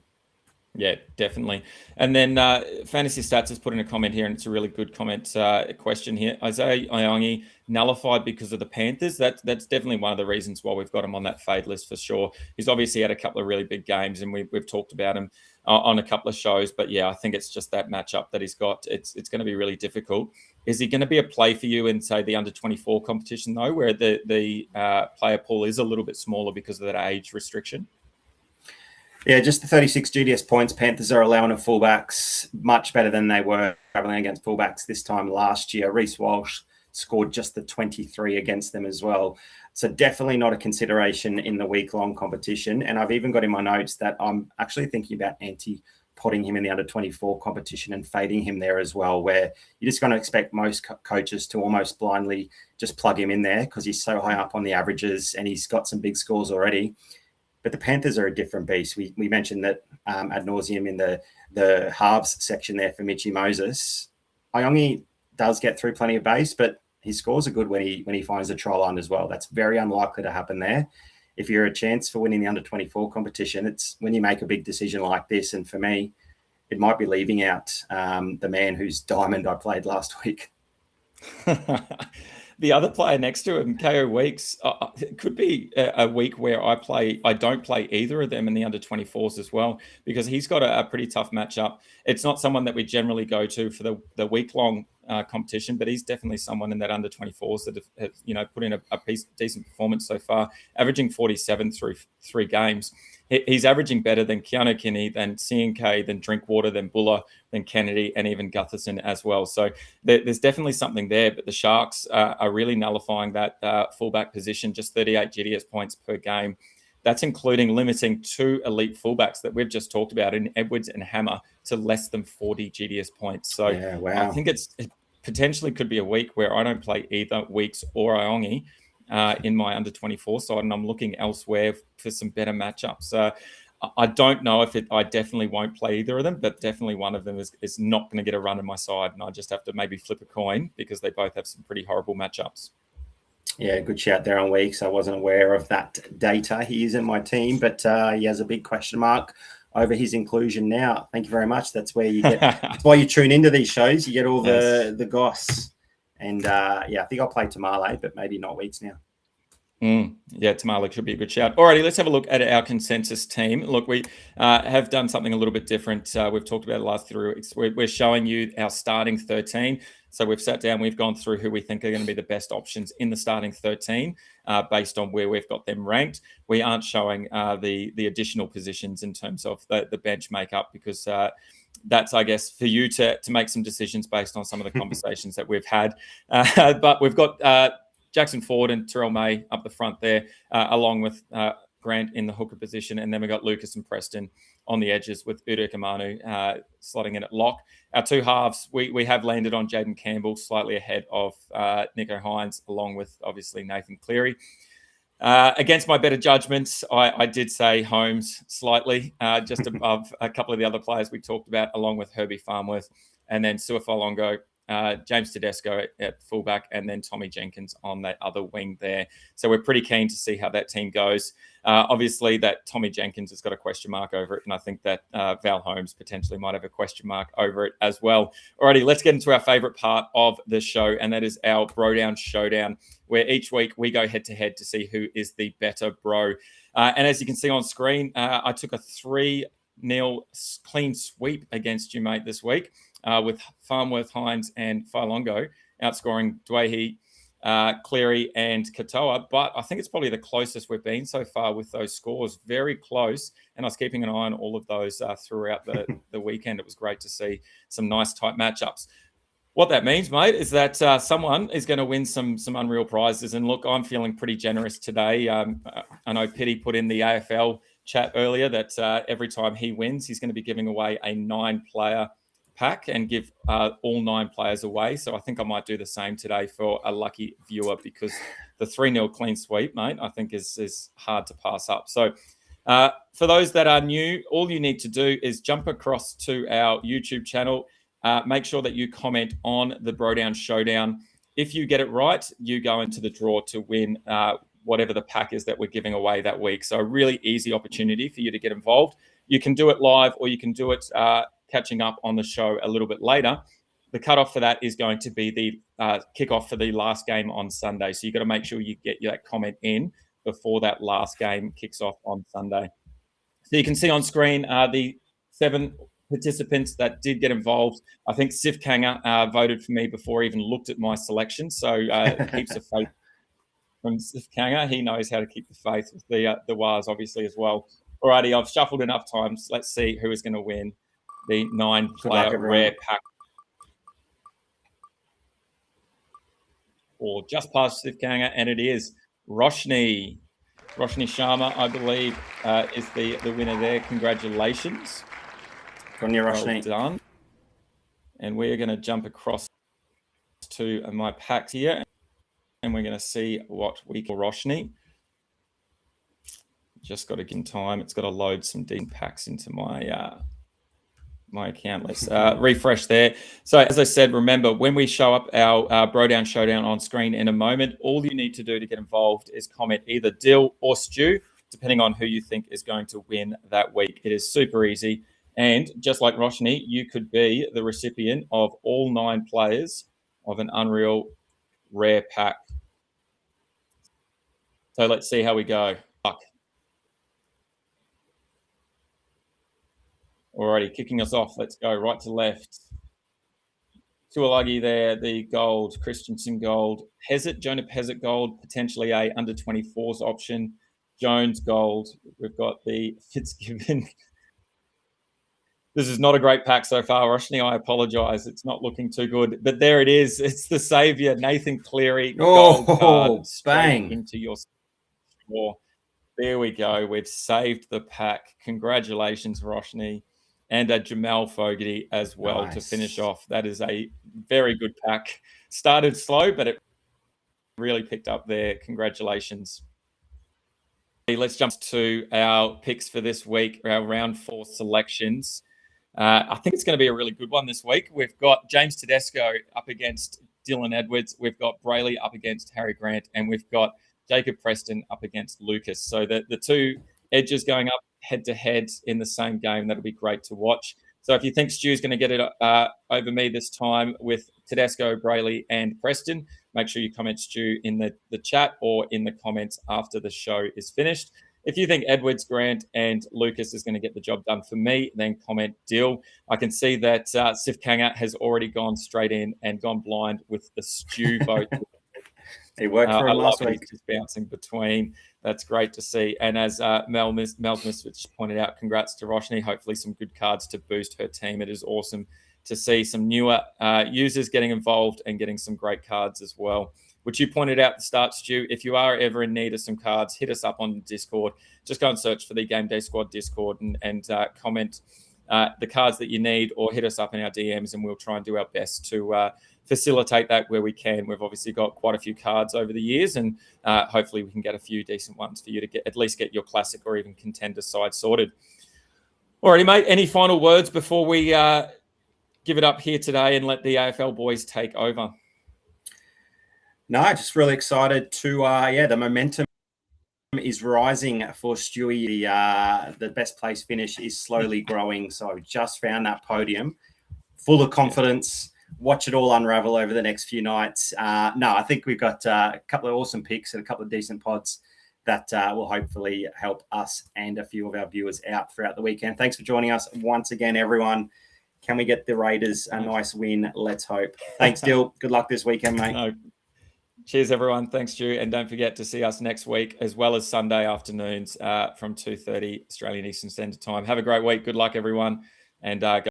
Yeah, definitely. And then Fantasy Stats has put in a comment here, and it's a really good comment question here. Isaiah Iongi nullified because of the Panthers. That's definitely one of the reasons why we've got him on that fade list for sure. He's obviously had a couple of really big games, and we've talked about him on a couple of shows. But yeah, I think it's just that matchup that he's got. It's going to be really difficult. Is he going to be a play for you in, say, the under-24 competition, though, where the player pool is a little bit smaller because of that age restriction? Yeah, just the 36 GDS points. Panthers are allowing of fullbacks much better than they were traveling against fullbacks this time last year. Reece Walsh scored just the 23 against them as well. So definitely not a consideration in the week-long competition. And I've even got in my notes that I'm actually thinking about potting him in the under-24 competition and fading him there as well, where you're just going to expect most coaches to almost blindly just plug him in there because he's so high up on the averages and he's got some big scores already. But the Panthers are a different beast. We mentioned that ad nauseum in the halves section there for Mitchy Moses. Iongi does get through plenty of base, but his scores are good when he finds the try line as well. That's very unlikely to happen there. If you're a chance for winning the under-24 competition, it's when you make a big decision like this. And for me, it might be leaving out the man whose diamond I played last week. The other player next to him, KO Weeks, it could be a week where I don't play either of them in the under-24s as well, because he's got a pretty tough matchup. It's not someone that we generally go to for the week-long competition, but he's definitely someone in that under-24s that have put in a decent performance so far, averaging 47 through 3 games. He's averaging better than Keanu Kinney, than CNK, than Drinkwater, than Buller, than Kennedy, and even Gutherson as well. So there's definitely something there, but the Sharks are really nullifying that fullback position, just 38 GDS points per game. That's including limiting 2 elite fullbacks that we've just talked about in Edwards and Hammer to less than 40 GDS points. So yeah, wow. I think it potentially could be a week where I don't play either Weeks or Iongi in my under-24 side, and I'm looking elsewhere for some better matchups. I don't know if I definitely won't play either of them, but definitely one of them is not going to get a run in my side, and I just have to maybe flip a coin because they both have some pretty horrible matchups. Yeah, good shout there on Weeks. I wasn't aware of that data. He is in my team, but he has a big question mark over his inclusion now. Thank you very much. That's where you get. That's why you tune into these shows. You get all the goss. And yeah, I think I'll play Tamale, but maybe not Weeks now. Yeah, Tamale should be a good shout. Alrighty, let's have a look at our consensus team. Look, we have done something a little bit different. We've talked about it the last 3 weeks. We're showing you our starting 13. So we've sat down, we've gone through who we think are going to be the best options in the starting 13 based on where we've got them ranked. We aren't showing the additional positions in terms of the bench makeup because that's, I guess, for you to make some decisions based on some of the conversations that we've had. But we've got Jackson Ford and Terrell May up the front there, along with Grant in the hooker position. And then we got Lucas and Preston on the edges with Udik Amanu slotting in at lock. Our two halves, we have landed on Jaden Campbell slightly ahead of Nico Hines, along with obviously Nathan Cleary. Against my better judgments, I did say Holmes slightly, just above a couple of the other players we talked about, along with Herbie Farmworth, and then Suafalongo, James Tedesco at fullback, and then Tommy Jenkins on that other wing there. So we're pretty keen to see how that team goes. Obviously, that Tommy Jenkins has got a question mark over it, and I think that Val Holmes potentially might have a question mark over it as well. Alrighty, let's get into our favourite part of the show, and that is our BroDown ShowDown, where each week we go head-to-head to see who is the better bro. And as you can see on screen, I took a 3-0 clean sweep against you, mate, this week. With Farmworth, Hines, and Failongo outscoring Dwayhe, Cleary, and Katoa. But I think it's probably the closest we've been so far with those scores. Very close. And I was keeping an eye on all of those throughout the weekend. It was great to see some nice tight matchups. What that means, mate, is that someone is going to win some unreal prizes. And look, I'm feeling pretty generous today. I know Pitty put in the AFL chat earlier that every time he wins, he's going to be giving away a 9-player pack and give all 9 players away. So I think I might do the same today for a lucky viewer, because the 3-0 clean sweep, mate, I think is hard to pass up. So for those that are new, all you need to do is jump across to our YouTube channel. Make sure that you comment on the BroDown ShowDown. If you get it right, you go into the draw to win whatever the pack is that we're giving away that week. So a really easy opportunity for you to get involved. You can do it live, or you can do it catching up on the show a little bit later. The cutoff for that is going to be the kickoff for the last game on Sunday. So you've got to make sure you get that comment in before that last game kicks off on Sunday. So you can see on screen the 7 participants that did get involved. I think Sif Kanga voted for me before he even looked at my selection. So heaps of faith from Sif Kanga. He knows how to keep the faith with the Wars, obviously, as well. Alrighty, I've shuffled enough times. Let's see who is going to win the 9-player rare pack. Or just past Sif Kanga, and it is Roshni. Roshni Sharma, I believe, is the winner there. Congratulations. Good on you, Roshni. Well done. And we're going to jump across to my packs here, and we're going to see what we call Roshni. Just got to get in time. It's got to load some decent packs into my my account. Let's refresh there. So as I said, remember, when we show up our BroDown ShowDown on screen in a moment, all you need to do to get involved is comment either Dyl or Stu, depending on who you think is going to win that week. It is super easy. And just like Roshni, you could be the recipient of all 9 players of an Unreal Rare Pack. So let's see how we go. Alrighty, kicking us off. Let's go right to left. Tuolagi there, the gold. Christensen gold. Pezzett, Jonah Pezzett gold. Potentially a under 24s option. Jones gold. We've got the Fitzgibbon. This is not a great pack so far, Roshni. I apologise. It's not looking too good. But there it is. It's the saviour, Nathan Cleary. Gold card bang. Into your score. There we go. We've saved the pack. Congratulations, Roshni. And a Jamal Fogarty as well to finish off. That is a very good pack. Started slow, but it really picked up there. Congratulations. let's jump to our picks for this week, our round 4 selections. I think it's going to be a really good one this week. We've got James Tedesco up against Dylan Edwards. We've got Brayley up against Harry Grant, and we've got Jacob Preston up against Lucas. So the two edges going up head-to-head in the same game. That'll be great to watch. So if you think Stu's going to get it over me this time with Tedesco, Brayley, and Preston, make sure you comment Stu in the chat or in the comments after the show is finished. If you think Edwards, Grant, and Lucas is going to get the job done for me, then comment Dyl. I can see that Sif Kanga has already gone straight in and gone blind with the Stu vote. He worked for him last week. He's just bouncing between. That's great to see. And as Mel Misfits pointed out, congrats to Roshni. Hopefully some good cards to boost her team. It is awesome to see some newer users getting involved and getting some great cards as well, which you pointed out at the start, Stu. If you are ever in need of some cards, hit us up on Discord. Just go and search for the GameDay Squad Discord and comment the cards that you need, or hit us up in our DMs, and we'll try and do our best to facilitate that where we can. We've obviously got quite a few cards over the years, and hopefully we can get a few decent ones for you to at least get your classic or even contender side sorted. Alrighty, mate. Any final words before we give it up here today and let the AFL boys take over? No, just really excited to, the momentum is rising for Stewie. The best place finish is slowly growing. So just found that podium full of confidence. Watch it all unravel over the next few nights. I think we've got a couple of awesome picks and a couple of decent pods that will hopefully help us and a few of our viewers out throughout the weekend. Thanks for joining us once again, everyone. Can we get the Raiders a nice win? Let's hope. Thanks, Dyl. Good luck this weekend, mate. No. Cheers, everyone. Thanks, Stu. And don't forget to see us next week, as well as Sunday afternoons from 2:30 Australian Eastern Standard Time. Have a great week. Good luck, everyone. And go